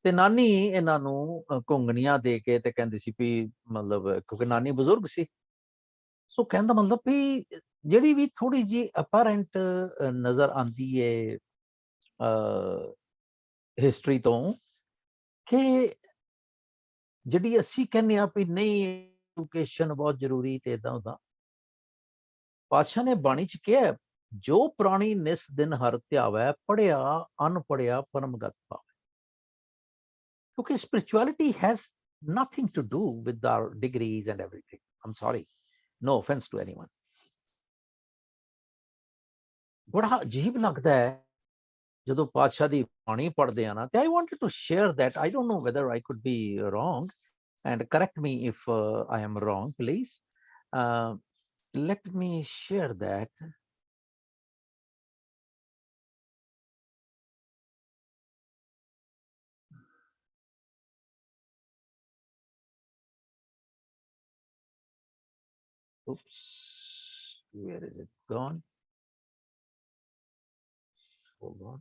ਤੇ ਨਾਨੀ ਇਹਨਾਂ ਨੂੰ ਘੁੰਗਣੀਆਂ ਦੇ ਕੇ ਤੇ ਕਹਿੰਦੀ ਸੀ ਵੀ ਮਤਲਬ ਕਿਉਂਕਿ ਨਾਨੀ ਬਜ਼ੁਰਗ ਸੀ, ਸੋ ਕਹਿੰਦਾ ਮਤਲਬ ਵੀ ਜਿਹੜੀ ਵੀ ਥੋੜੀ ਜਿਹੀ ਅਪੈਰੈਂਟ ਨਜ਼ਰ ਆਉਂਦੀ ਹੈ ਹਿਸਟਰੀ ਤੋਂ ਕਿ ਜਿਹੜੀ ਅਸੀਂ ਕਹਿੰਦੇ ਹਾਂ ਵੀ ਨਹੀਂ ਐਜੂਕੇਸ਼ਨ ਬਹੁਤ ਜ਼ਰੂਰੀ ਤੇ ਏਦਾਂ ਉਦਾਂ, ਪਾਤਸ਼ਾਹ ਨੇ ਬਾਣੀ ਚ ਕਿਹਾ ਜੋ ਪ੍ਰਾਣੀ ਨਿਸ ਦਿਨ ਹਰ ਧਿਆਵੈ ਪੜ੍ਹਿਆ ਅਨਪੜ੍ਹਿਆ ਪਰਮਗਤ ਪਾਵੈ। ਕਿਉਂਕਿ spirituality has nothing to do with our degrees and everything. I'm sorry, no offense to anyone. ਬੜਾ ਅਜੀਬ ਲੱਗਦਾ ਹੈ ਜਦੋਂ ਪਾਤਸ਼ਾਹ ਦੀ ਬਾਣੀ ਪੜ੍ਹਦੇ ਆ ਨਾ, ਤੇ I wanted to share that. I don't know whether I could be wrong, and correct me if I am wrong, please. Let me share that. Oops, where is it gone? Hold on.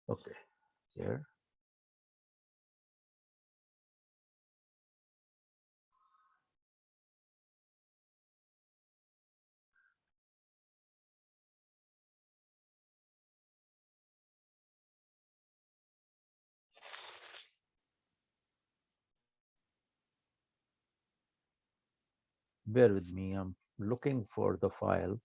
Okay, here. Bear with me, I'm looking for the file.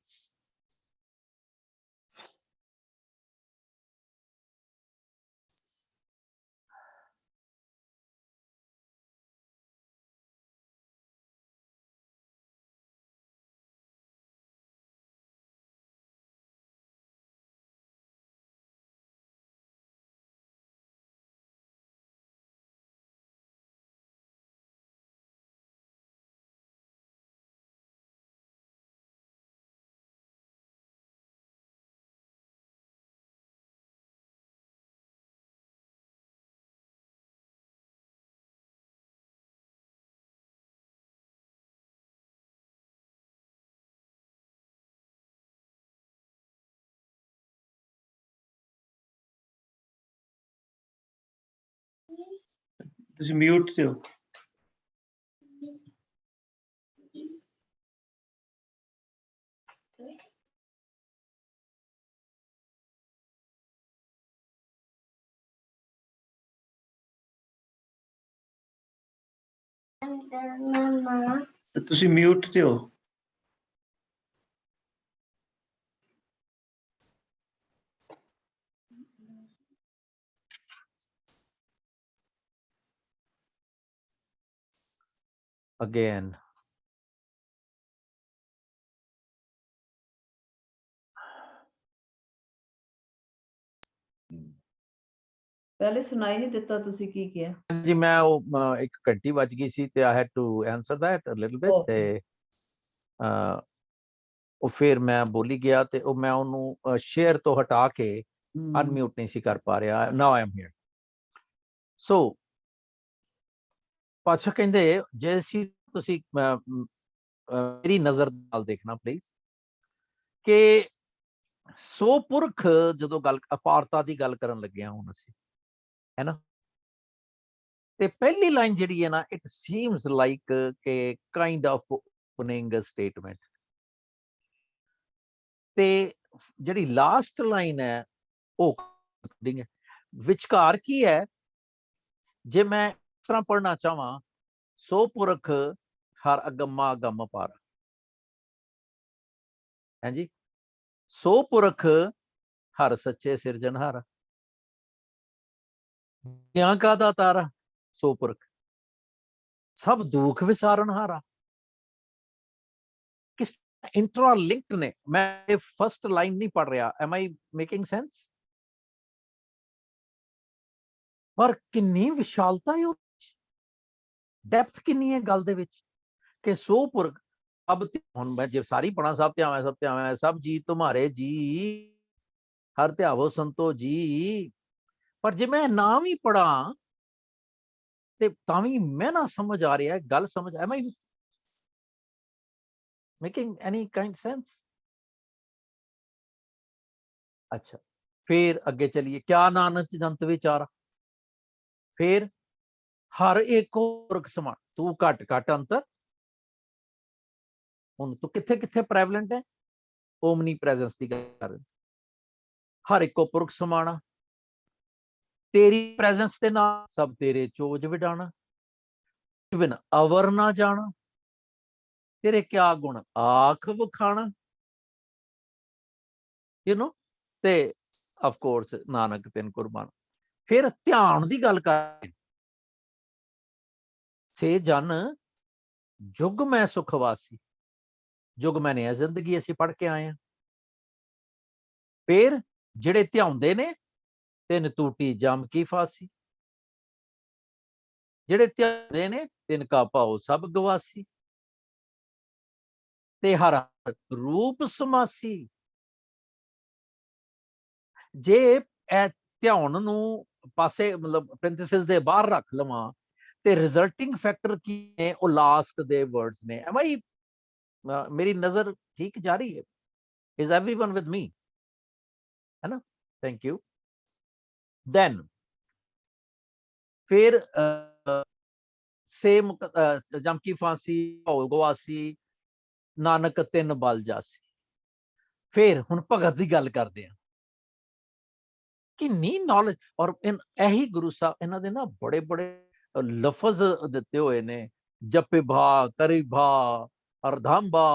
ਤੁਸੀਂ mute ਤੇ ਹੋ। ਤੁਸੀਂ mute ਤੇ ਹੋ। Again, ਪਹਿਲੇ ਸੁਣਾਈ ਨਹੀਂ ਦਿੱਤਾ ਤੁਸੀਂ ਕੀ ਕਿਹਾ ਜੀ ਮੈਂ ਉਹ ਇੱਕ ਘੰਟੀ ਵੱਜ ਗਈ ਸੀ ਤੇ I had to answer that a little bit, ਤੇ ਉਹ ਫਿਰ ਮੈਂ ਬੋਲੀ ਗਿਆ ਤੇ ਉਹ ਮੈਂ ਉਹਨੂੰ ਸ਼ੇਅਰ ਤੋਂ ਹਟਾ ਕੇ ਅਨਮਿਊਟ ਨਹੀਂ ਸੀ ਕਰ ਪਾ ਰਿਹਾ। ਨਾਓ ਆਈ ਐਮ ਹੇਅਰ। ਸੋ ਪਾਤਸ਼ਾਹ ਕਹਿੰਦੇ ਜੇ ਅਸੀਂ ਤੁਸੀਂ ਮੇਰੀ ਨਜ਼ਰ ਨਾਲ ਦੇਖਣਾ ਪਲੀਜ਼ ਕਿ ਸੋ ਪੁਰਖ ਜਦੋਂ ਗੱਲ ਅਪਾਰਤਾ ਦੀ ਗੱਲ ਕਰਨ ਲੱਗੇ ਹਾਂ ਹੁਣ ਅਸੀਂ, ਹੈ ਨਾ, ਤੇ ਪਹਿਲੀ ਲਾਈਨ ਜਿਹੜੀ ਹੈ ਨਾ, ਇਟ ਸੀਮਸ ਲਾਈਕ ਕਿ ਕਾਈਂਡ ਆਫ ਓਪਨਿੰਗ ਸਟੇਟਮੈਂਟ, ਤੇ ਜਿਹੜੀ ਲਾਸਟ ਲਾਈਨ ਹੈ ਉਹ ਹੈ। ਵਿਚਕਾਰ ਕੀ ਹੈ? ਜੇ ਮੈਂ ਇਸ ਤਰ੍ਹਾਂ ਪੜ੍ਹਨਾ ਚਾਹਾਂ, ਸੋ ਪੁਰਖ ਹਰ ਅਗੰਮਾ ਅਗੰਮ ਪਾਰ, ਹਾਂਜੀ, ਸੋ ਪੁਰਖ ਹਰ ਸੱਚੇ ਸਿਰਜਣਹਾਰ, ਗਿਆਨ ਕਾ ਦਾਤਾਰਾ, ਸੋ ਪੁਰਖ ਸਭ ਦੁੱਖ ਵਿਸਾਰਨਹਾਰਾ। ਕਿਸ ਇੰਟਰਲਿੰਕਡ ਨੇ। ਮੈਂ ਫਸਟ ਲਾਈਨ ਨਹੀਂ ਪੜ੍ਹ ਰਿਹਾ, ਐਮ ਆਈ ਮੇਕਿੰਗ ਸੈਂਸ? ਪਰ ਕਿੰਨੀ ਵਿਸ਼ਾਲਤਾ ਹੈ, ਡੈਪਥ ਕਿੰਨੀ ਹੈ ਗੱਲ ਦੇ ਵਿੱਚ, ਕਿ ਸੋ ਪੁਰਖ ਅਬ, ਹੁਣ ਮੈਂ ਜੇ ਸਾਰੀ ਪੜ੍ਹਾਂ, ਸਭ ਧਿਆਵੇਂ ਸਭ ਧਿਆਵੇਂ, ਸਭ ਜੀ ਤੁਮਾਰੇ ਜੀ, ਹਰ ਧਿਆਵੋ ਸੰਤੋ ਜੀ, ਪਰ ਜੇ ਮੈਂ ਨਾ ਵੀ ਪੜਾਂ ਤੇ ਤਾਂ ਵੀ ਮੈਂ ਨਾ ਸਮਝ ਆ ਰਿਹਾ ਗੱਲ, ਸਮਝ am I making any kind sense? अच्छा, फिर अगे चलिए, क्या नानक जंत विचारा, फिर हर एक पुरख समान, तू घट घट अंतर, हुण तू किथे किथे प्रेवलेंट है, ओमनी प्रेजेंस की गल कर, हर एक पुरख समाना, तेरी प्रेजेंस के नाल सब तेरे चोज विडाना, बिन अवर ना जाना, तेरे क्या गुण आख वखाना, यू नो, ते ऑफ कोर्स नानक तिन कुर्बान। फिर ध्यान की गल कर, से जन जुग मैं सुखवासी, जुग मैंने है जिंदगी, असी पढ़ के आए हैं। फिर जिहड़े ध्याउंदे ने, तिन टूटी जम की फांसी, जिहड़े ध्याउंदे ने, तिन का भाव सब गवासी, ते हर रूप समासी। जे ए ध्यान नूं पासे, मतलब पैरेंथेसिस दे बाहर रख लवां, ते रिजल्टिंग फैक्टर की ने, ओ लास्ट दे वर्ड्स ने। एम आई, मेरी नजर ठीक जा रही है? Is everyone with me? है ना? Thank you. देन फिर सेम जम की फांसी, भाव गवासी, नानक तिन बल जासी। फिर हुण भगत की गल करते हैं, किन्नी नॉलेज, और यही गुरु साहब इन्हां दे ना बड़े बड़े लफज दिते हुए ने, जपे भा, करी भा, अरधांबा,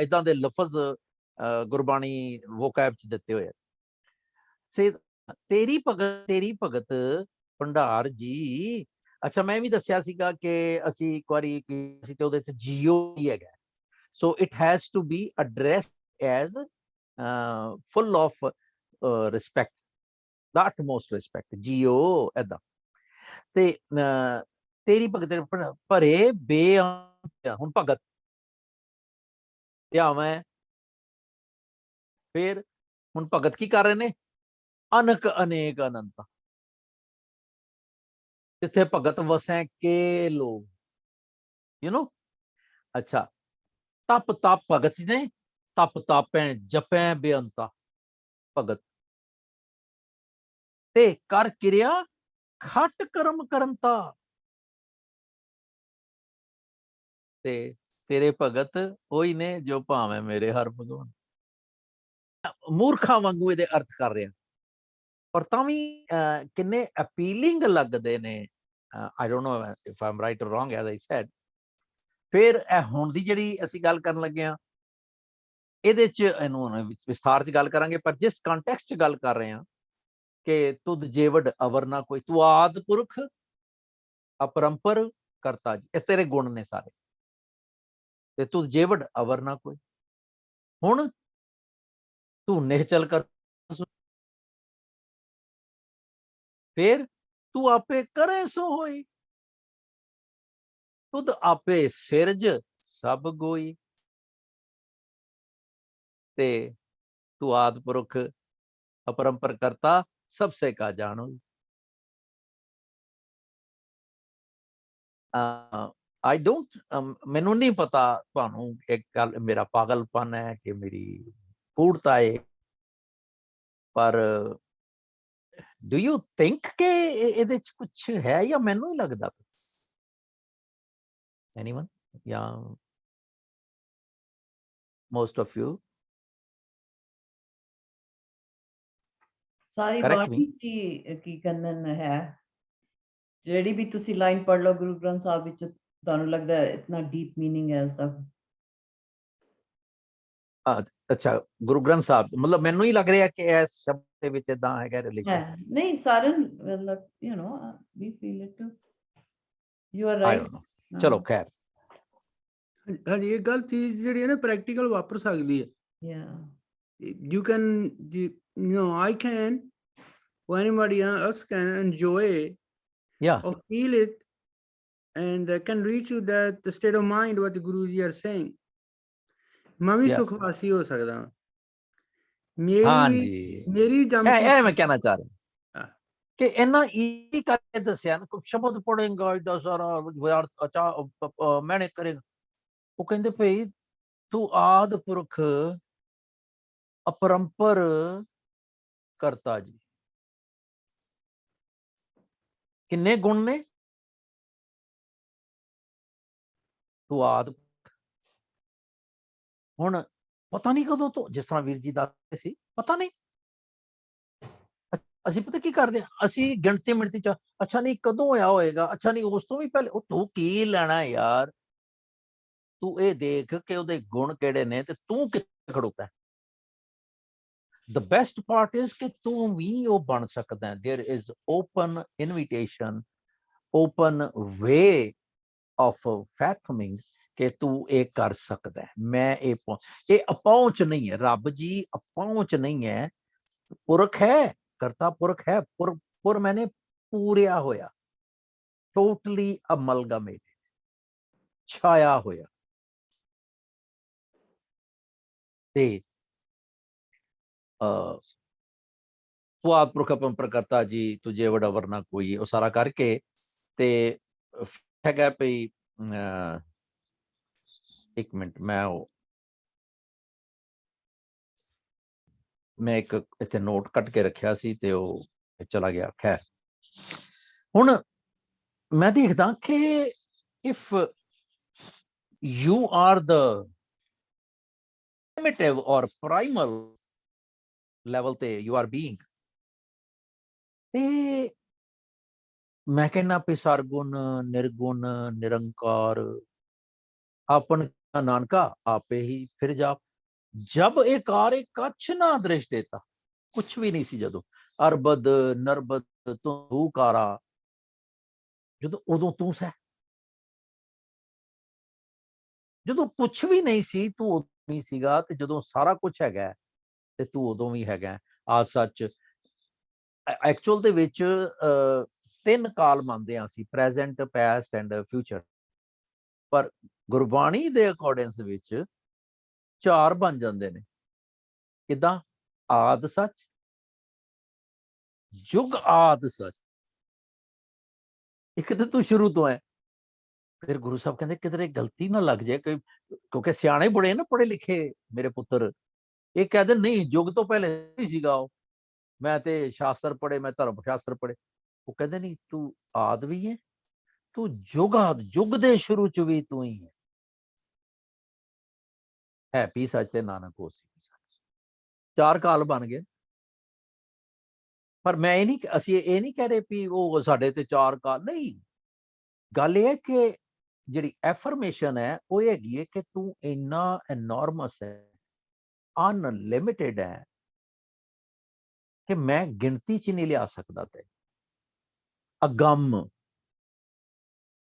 इदां दे लफज गुरबाणी वोकैब च दिते हुए। से तेरी भगत भंडार जी। अच्छा, मैं भी दस्सिया सीगा कि असी एक बारी सी ते ओदे च जियो ही हैगा, so it has to be addressed as full of respect, the utmost respect, जियो ऐदा। ते तेरी भगत भरे बेअंत, हुण भगत ध्यावें, फिर हुण भगत की कर रहे ने, अनक अनेक अनंत, जिथे भगत वसें के लोग, यू नो। अच्छा, तप तप भगत ने, तप तापें जपें बेअंता भगत, ते कर किरिया खट कर्म करंता, ते तेरे भगत ओही ने जो भावें मेरे हर भगवान। मूर्खा वांगू इहदे अर्थ कर रहे हैं, पर तां भी किन्ने अपीलिंग लगदे ने। I don't know if I am right और रॉन्ग, एज आई सैड। फिर हुण दी जिहड़ी असीं गल करन लगे हां, ਇਹਦੇ ਚ ਇਹਨੂੰ ਵਿਸਥਾਰ ਚ ਗੱਲ ਕਰਾਂਗੇ, ਪਰ ਜਿਸ ਕੰਟੈਕਸਟ ਚ ਗੱਲ ਕਰ ਰਹੇ ਹਾਂ ਕਿ ਤੁਧ ਜੇਵਡ ਅਵਰ ਨਾ ਕੋਈ, ਤੂੰ ਆਦ ਪੁਰਖ ਅਪਰੰਪਰ ਕਰਤਾ ਜੀ, ਇਸ ਤੇਰੇ ਗੁਣ ਨੇ ਸਾਰੇ, ਤੇ ਤੁਧ ਜੇਵਡ ਅਵਰ ਨਾ ਕੋਈ। ਹੁਣ ਤੂੰ ਨਿਹਚਲ ਕਰ, ਫਿਰ ਤੂੰ ਆਪੇ ਕਰੇ ਸੋ ਹੋਈ, ਤੁਧ ਆਪੇ ਸਿਰਜ ਸਭ ਗੋਈ, ਤੇ तू आद पुरुष अपरंपर करता, सबसे का जानो। आई डोंट, मैनू नहीं पता तुहानू एक गल, मेरा पागलपन है कि मेरी फूडता है, पर ਡੂ ਯੂ ਥਿੰਕ ਕਿ ਇਹਦੇ ਚ ਕੁਝ ਹੈ ਜਾਂ ਮੈਨੂੰ ਹੀ ਲੱਗਦਾ? ਐਨੀਵਨ ਜਾਂ most of you? Sorry Correct me. ਬਾਣੀ ਕੀ ਕੰਨਨ ਹੈ, ਜਿਹੜੀ ਵੀ ਤੁਸੀਂ ਲਾਈਨ ਪੜ੍ਹ ਲਓ ਗੁਰੂ ਗ੍ਰੰਥ ਸਾਹਿਬ ਵਿੱਚ, ਤੁਹਾਨੂੰ ਲੱਗਦਾ ਹੈ ਇਤਨਾ ਡੀਪ ਮੀਨਿੰਗ ਹੈ ਉਸਦਾ? ਅੱਛਾ, ਗੁਰੂ ਗ੍ਰੰਥ ਸਾਹਿਬ ਮਤਲਬ ਮੈਨੂੰ ਹੀ ਲੱਗ ਰਿਹਾ ਕਿ ਇਸ ਸ਼ਬਦ ਦੇ ਵਿੱਚ ਇਦਾਂ ਹੈਗਾ ਰਿਲੇਸ਼ਨ। ਹੈ ਨਹੀਂ, ਸਾਰਿਆਂ ਨੂੰ ਮਤਲਬ you know we feel it too, you are I right. Don't know, ਚਲੋ ਖੈਰ। ਹਾਂਜੀ, ਇਹ ਗੱਲ ਚੀਜ਼ ਜਿਹੜੀ ਹੈ ਨਾ ਪ੍ਰੈਕਟੀਕਲ ਵਾਪਰ ਸਕਦੀ ਹੈ। ਯਾ You can, I can, or anybody else can enjoy Yeah, or feel it, and can reach to that the state of mind what the Guruji are saying. मैं भी Yes. सुखवासी हो सकता हूँ। मेरी ਹਾਂਜੀ, मेरी जम ਇਹ ਮੈਂ ਕਹਿਣਾ ਚਾਹ ਰਿਹਾ ਹਾਂ। ਕਿ ਇਹਨਾਂ ਇਹ ਕਰਕੇ ਦੱਸਿਆ ਨਾ, ਕੋਈ ਸ਼ਬਦ ਪੜੇਗਾ ਇਹਦਾ ਸਾਰਾ ਵਿਆਰ ਅੱਛਾ ਮੈਨੇ ਕਰੇਗਾ। ਉਹ ਕਹਿੰਦੇ ਭਈ ਤੂੰ ਆਦ ਪੁਰਖ ਅਪਰੰਪਰ ਕਰਤਾ ਜੀ। ਕਿੰਨੇ ਗੁਣ ਨੇ? ਤੂੰ ਆਦ। ਹੁਣ ਪਤਾ ਨਹੀਂ ਕਦੋਂ ਤੋਂ, ਜਿਸ ਤਰ੍ਹਾਂ ਵੀਰ ਜੀ ਦੱਸਦੇ ਸੀ, ਪਤਾ ਨਹੀਂ। ਅਸੀਂ ਪਤਾ ਕੀ ਕਰਦੇ ਹਾਂ, ਅਸੀਂ ਗਿਣਤੀ ਮਿਣਤੀ ਚ ਅੱਛਾ ਨਹੀਂ ਕਦੋਂ ਹੋਇਆ ਹੋਏਗਾ, ਅੱਛਾ ਨਹੀਂ ਉਸ ਤੋਂ ਵੀ ਪਹਿਲੇ। ਉਹ ਤੂੰ ਕੀ ਲੈਣਾ ਯਾਰ, ਤੂੰ ਇਹ ਦੇਖ ਕਿ ਉਹਦੇ ਗੁਣ ਕਿਹੜੇ ਨੇ ਤੇ ਤੂੰ ਕਿੱਥੇ ਖੜੋਤਾ ਹੈ। The best part is ਕਿ ਤੂੰ ਵੀ ਉਹ ਬਣ ਸਕਦਾ ਹੈ। There is open invitation, open way of fathoming ਕਿ ਤੂੰ ਇਹ ਕਰ ਸਕਦਾ ਹੈ। ਮੈਂ ਇਹ ਅਪਹੁੰਚ ਨਹੀਂ ਹੈ, ਰੱਬ ਜੀ ਅਪਹੁੰਚ ਨਹੀਂ ਹੈ, ਪੁਰਖ ਹੈ, ਕਰਤਾ ਪੁਰਖ ਹੈ। ਪੁਰ ਮੈਨੇ ਪੂਰਿਆ ਹੋਇਆ, ਟੋਟਲੀ ਅਮਲਗਮੇਟਡ, ਛਾਇਆ ਹੋਇਆ। ਤੇ ਸਵਾਦ ਪੁਰਖ ਅਪਰੰਪਰ ਕਰਤਾ ਜੀ, ਤੁਝੇ ਵਡਾ ਵਰਨਾ ਕੋਈ, ਉਹ ਸਾਰਾ ਕਰਕੇ ਤੇ ਹੈਗਾ ਭਈ। ਇੱਕ ਮਿੰਟ, ਮੈਂ ਇੱਕ ਇੱਥੇ ਨੋਟ ਕੱਟ ਕੇ ਰੱਖਿਆ ਸੀ ਤੇ ਉਹ ਚਲਾ ਗਿਆ। ਖੈਰ, ਹੁਣ ਮੈਂ ਦੇਖਦਾ ਕਿ if you are the primitive or primal level ਤੇ you are being, ਤੇ ਮੈਂ ਕਹਿੰਦਾ ਵੀ ਸਰਗੁਣ ਨਿਰਗੁਣ ਨਿਰੰਕਾਰ ਆਪਨ ਨਾਨਕਾ ਆਪੇ ਹੀ ਫਿਰ ਜਾਪ। ਜਬ ਇਹ ਕਾਰੇ ਕੱਛ ਨਾ ਦ੍ਰਿਸ਼ ਦੇਤਾ, ਕੁਛ ਵੀ ਨਹੀਂ ਸੀ ਜਦੋਂ। ਅਰਬਦ ਨਰਬਦ ਤੂੰ ਕਾਰਾ, ਜਦੋਂ ਉਦੋਂ ਤੂੰ ਸਹਿ। ਜਦੋਂ ਕੁਛ ਵੀ ਨਹੀਂ ਸੀ ਤੂੰ ਉਦੋਂ ਨਹੀਂ ਸੀਗਾ, ਤੇ ਜਦੋਂ ਸਾਰਾ ਕੁਛ ਹੈਗਾ ਤੇ ਤੂੰ ਉਦੋਂ ਵੀ ਹੈਗਾ। ਆ ਸੱਚ ਐਕਚੁਅਲ ਦੇ ਵਿੱਚ 3 ਕਾਲ ਮੰਨਦੇ ਹਾਂ ਅਸੀਂ, ਪ੍ਰੈਜ਼ੈਂਟ, ਪਾਸਟ ਐਂਡ ਫਿਊਚਰ। ਪਰ ਗੁਰਬਾਣੀ ਦੇ ਅਕੋਰਡਿੰਗ ਦੇ ਵਿੱਚ 4 ਬਣ ਜਾਂਦੇ ਨੇ। ਕਿੱਦਾਂ? ਆਦ ਸੱਚ, ਜੁਗ ਆਦ ਸੱਚ। ਇੱਕ ਤੇ ਤੂੰ ਸ਼ੁਰੂ ਤੋਂ ਹੈ। ਫਿਰ ਗੁਰੂ ਸਾਹਿਬ ਕਹਿੰਦੇ ਕਿਧਰੇ ਗਲਤੀ ਨਾ ਲੱਗ ਜਾਏ, ਕਿਉਂਕਿ ਸਿਆਣੇ ਬੜੇ ਨਾ ਪੜ੍ਹੇ ਲਿਖੇ ਮੇਰੇ ਪੁੱਤਰ, ਇਹ ਕਹਿੰਦੇ ਨਹੀਂ ਯੁੱਗ ਤੋਂ ਪਹਿਲੇ ਹੀ ਸੀਗਾ ਉਹ, ਮੈਂ ਤੇ ਸ਼ਾਸਤਰ ਪੜ੍ਹੇ, ਮੈਂ ਧਰਮ ਸ਼ਾਸਤਰ ਪੜ੍ਹੇ। ਉਹ ਕਹਿੰਦੇ ਨਹੀਂ, ਤੂੰ ਆਦ ਵੀ ਹੈ, ਤੂੰ ਜੁਗ ਆਦ, ਜੁਗ ਦੇ ਸ਼ੁਰੂ ਚ ਵੀ ਤੂੰ ਹੀ ਹੈ ਵੀ ਸੱਚ ਤੇ ਨਾਨਕ ਹੋਸੀ ਵੀ ਸੱਚ। 4 ਕਾਲ ਬਣ ਗਏ। ਪਰ ਮੈਂ ਇਹ ਨਹੀਂ, ਅਸੀਂ ਇਹ ਨਹੀਂ ਕਹਿ ਰਹੇ ਵੀ ਉਹ ਸਾਡੇ ਤੇ 4 ਕਾਲ ਨਹੀਂ। ਗੱਲ ਇਹ ਹੈ ਕਿ ਜਿਹੜੀ ਐਫਰਮੇਸ਼ਨ ਹੈ ਉਹ ਇਹ ਹੈਗੀ ਹੈ ਕਿ ਤੂੰ ਇੰਨਾ ਐਨੋਰਮਸ ਹੈ, ਅਨਲਿਮਿਟਿਡ ਹੈ ਕਿ ਮੈਂ ਗਿਣਤੀ ਚ ਨਹੀਂ ਲਿਆ ਸਕਦਾ। ਤੇ ਅਗੰਮ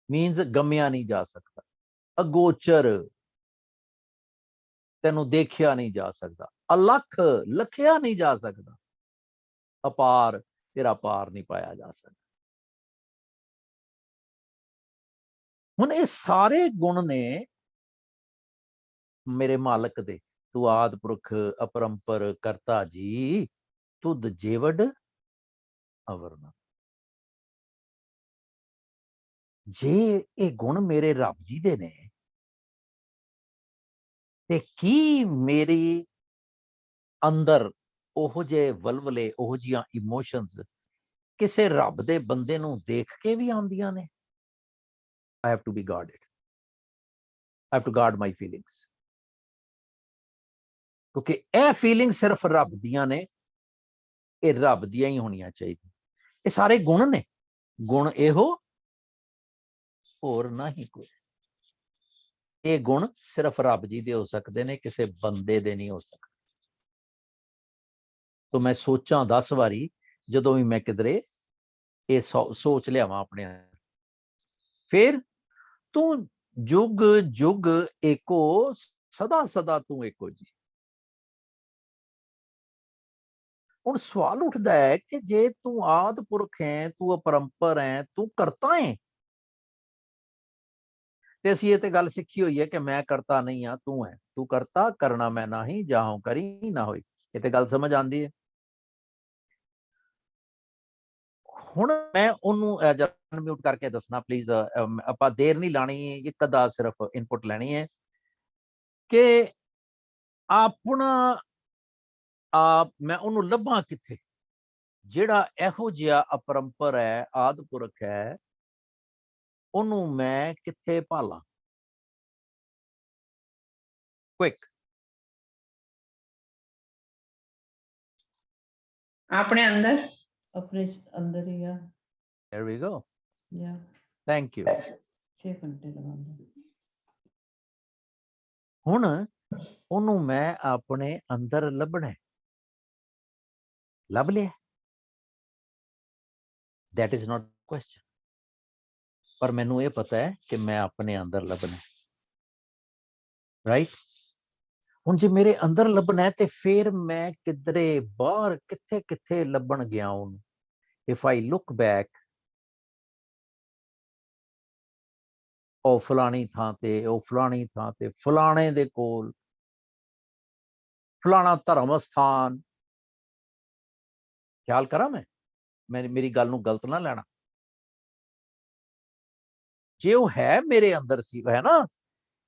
ਮੀਨਸ ਗਮਿਆ ਨਹੀਂ ਜਾ ਸਕਦਾ, ਅਗੋਚਰ ਤੈਨੂੰ ਦੇਖਿਆ ਨਹੀਂ ਜਾ ਸਕਦਾ, ਅਲੱਖ ਲਖਿਆ ਨਹੀਂ ਜਾ ਸਕਦਾ, ਅਪਾਰ ਤੇਰਾ ਪਾਰ ਨਹੀਂ ਪਾਇਆ ਜਾ ਸਕਦਾ। ਹੁਣ ਇਹ ਸਾਰੇ ਗੁਣ ਨੇ ਮੇਰੇ ਮਾਲਕ ਦੇ। ਤੂੰ ਆਦ ਪੁਰਖ ਅਪਰੰਪਰ ਕਰਤਾ ਜੀ, ਤੁਧ ਜੇਵਡ ਅਵਰਨਾ। ਜੇ ਇਹ ਗੁਣ ਮੇਰੇ ਰੱਬ ਜੀ ਦੇ ਨੇ, ਤੇ ਕੀ ਮੇਰੀ ਅੰਦਰ ਉਹੋ ਜਿਹੇ ਵਲਵਲੇ, ਉਹੋ ਜਿਹੀਆਂ ਇਮੋਸ਼ਨਸ ਕਿਸੇ ਰੱਬ ਦੇ ਬੰਦੇ ਨੂੰ ਦੇਖ ਕੇ ਵੀ ਆਉਂਦੀਆਂ ਨੇ। I have to be guarded. I have to guard my feelings. ਕਿਉਂਕਿ ਇਹ ਫੀਲਿੰਗ ਸਿਰਫ ਰੱਬ ਦੀਆਂ ਨੇ, ਇਹ ਰੱਬ ਦੀਆਂ ਹੀ ਹੋਣੀਆਂ ਚਾਹੀਦੀਆਂ। ਇਹ ਸਾਰੇ ਗੁਣ ਨੇ, ਗੁਣ ਇਹੋ ਹੋਰ ਨਾ ਹੀ ਕੋਈ। ਇਹ ਗੁਣ ਸਿਰਫ ਰੱਬ ਜੀ ਦੇ ਹੋ ਸਕਦੇ ਨੇ, ਕਿਸੇ ਬੰਦੇ ਦੇ ਨਹੀਂ ਹੋ ਸਕਦੇ। ਤਾਂ ਮੈਂ ਸੋਚਾਂ 10 ਵਾਰੀ ਜਦੋਂ ਵੀ ਮੈਂ ਕਿਧਰੇ ਇਹ ਸੋਚ ਲਿਆਵਾਂ ਆਪਣੇ ਅੰਦਰ। ਫਿਰ ਤੂੰ ਜੁਗ ਜੁਗ ਏਕੋ, ਸਦਾ ਸਦਾ ਤੂੰ ਏਕੋ ਜੀ। ਹੁਣ ਸਵਾਲ ਉੱਠਦਾ ਹੈ ਕਿ ਜੇ ਤੂੰ ਆਦਿ ਪੁਰਖ ਹੈ, ਤੂੰ ਅਪਰੰਪਰ ਹੈ, ਤੂੰ ਕਰਤਾ ਹੈ, ਤੇ ਅਸੀਂ ਇਹ ਤੇ ਗੱਲ ਸਿੱਖੀ ਹੋਈ ਹੈ ਕਿ ਮੈਂ ਕਰਤਾ ਨਹੀਂ ਆ, ਤੂੰ ਹੈ। ਤੂੰ ਕਰਤਾ ਕਰਨਾ ਮੈਂ ਨਹੀਂ, ਜਾਹੋਂ ਕਰੀ ਨਾ ਹੋਈ। ਇਹ ਤੇ ਗੱਲ ਸਮਝ ਆਉਂਦੀ ਹੈ। ਹੁਣ ਮੈਂ ਉਹਨੂੰ ਅਨਮਿਊਟ ਕਰਕੇ ਦੱਸਣਾ ਪਲੀਜ਼, ਆਪਾਂ ਦੇਰ ਨਹੀਂ ਲਾਣੀ, ਇੱਕ ਅੱਧਾ ਸਿਰਫ ਇਨਪੁਟ ਲੈਣੀ ਹੈ ਕਿ ਆਪਣਾ ਆਪ ਮੈਂ ਉਹਨੂੰ ਲੱਭਾਂ ਕਿੱਥੇ, ਜਿਹੜਾ ਇਹੋ ਜਿਹਾ ਅਪਰੰਪਰ ਹੈ, ਆਦਿ ਪੁਰਖ ਹੈ, ਉਹਨੂੰ ਮੈਂ ਕਿੱਥੇ ਭਾਲਾਂ। ਕੁਇਕ। ਆਪਣੇ ਅੰਦਰ। अपने अंदर ही या There we go. या Thank you. 6 घंटे लगाऊंगा। ਹੁਣ ਉਹਨੂੰ ਮੈਂ ਆਪਣੇ ਅੰਦਰ ਲੱਭਣਾ। ਲੱਭ ਲਿਆ? That is not question. ਪਰ ਮੈਨੂੰ ਇਹ ਪਤਾ ਹੈ ਕਿ ਮੈਂ ਆਪਣੇ ਅੰਦਰ ਲੱਭਣਾ। ਰਾਈਟ? ਹੁਣ ਜੇ ਮੇਰੇ ਅੰਦਰ ਲੱਭਣਾ ਹੈ ਤੇ ਫਿਰ ਮੈਂ ਕਿਧਰੇ ਬਾਹਰ ਕਿੱਥੇ ਕਿੱਥੇ ਲੱਭਣ ਗਿਆ ਉਹਨੂੰ। If I look back, ਉਹ ਫਲਾਣੀ ਥਾਂ ਤੇ, ਉਹ ਫਲਾਣੀ ਥਾਂ ਤੇ, ਫਲਾਣੇ ਦੇ ਕੋਲ, ਫਲਾਣਾ ਧਰਮ ਸਥਾਨ। ਖਿਆਲ ਕਰਾਂ ਮੈਂ ਮੇਰੀ ਗੱਲ ਨੂੰ ਗਲਤ ਨਾ ਲੈਣਾ। ਜੇ ਉਹ ਹੈ ਮੇਰੇ ਅੰਦਰ ਸੀ, ਹੈ ਨਾ,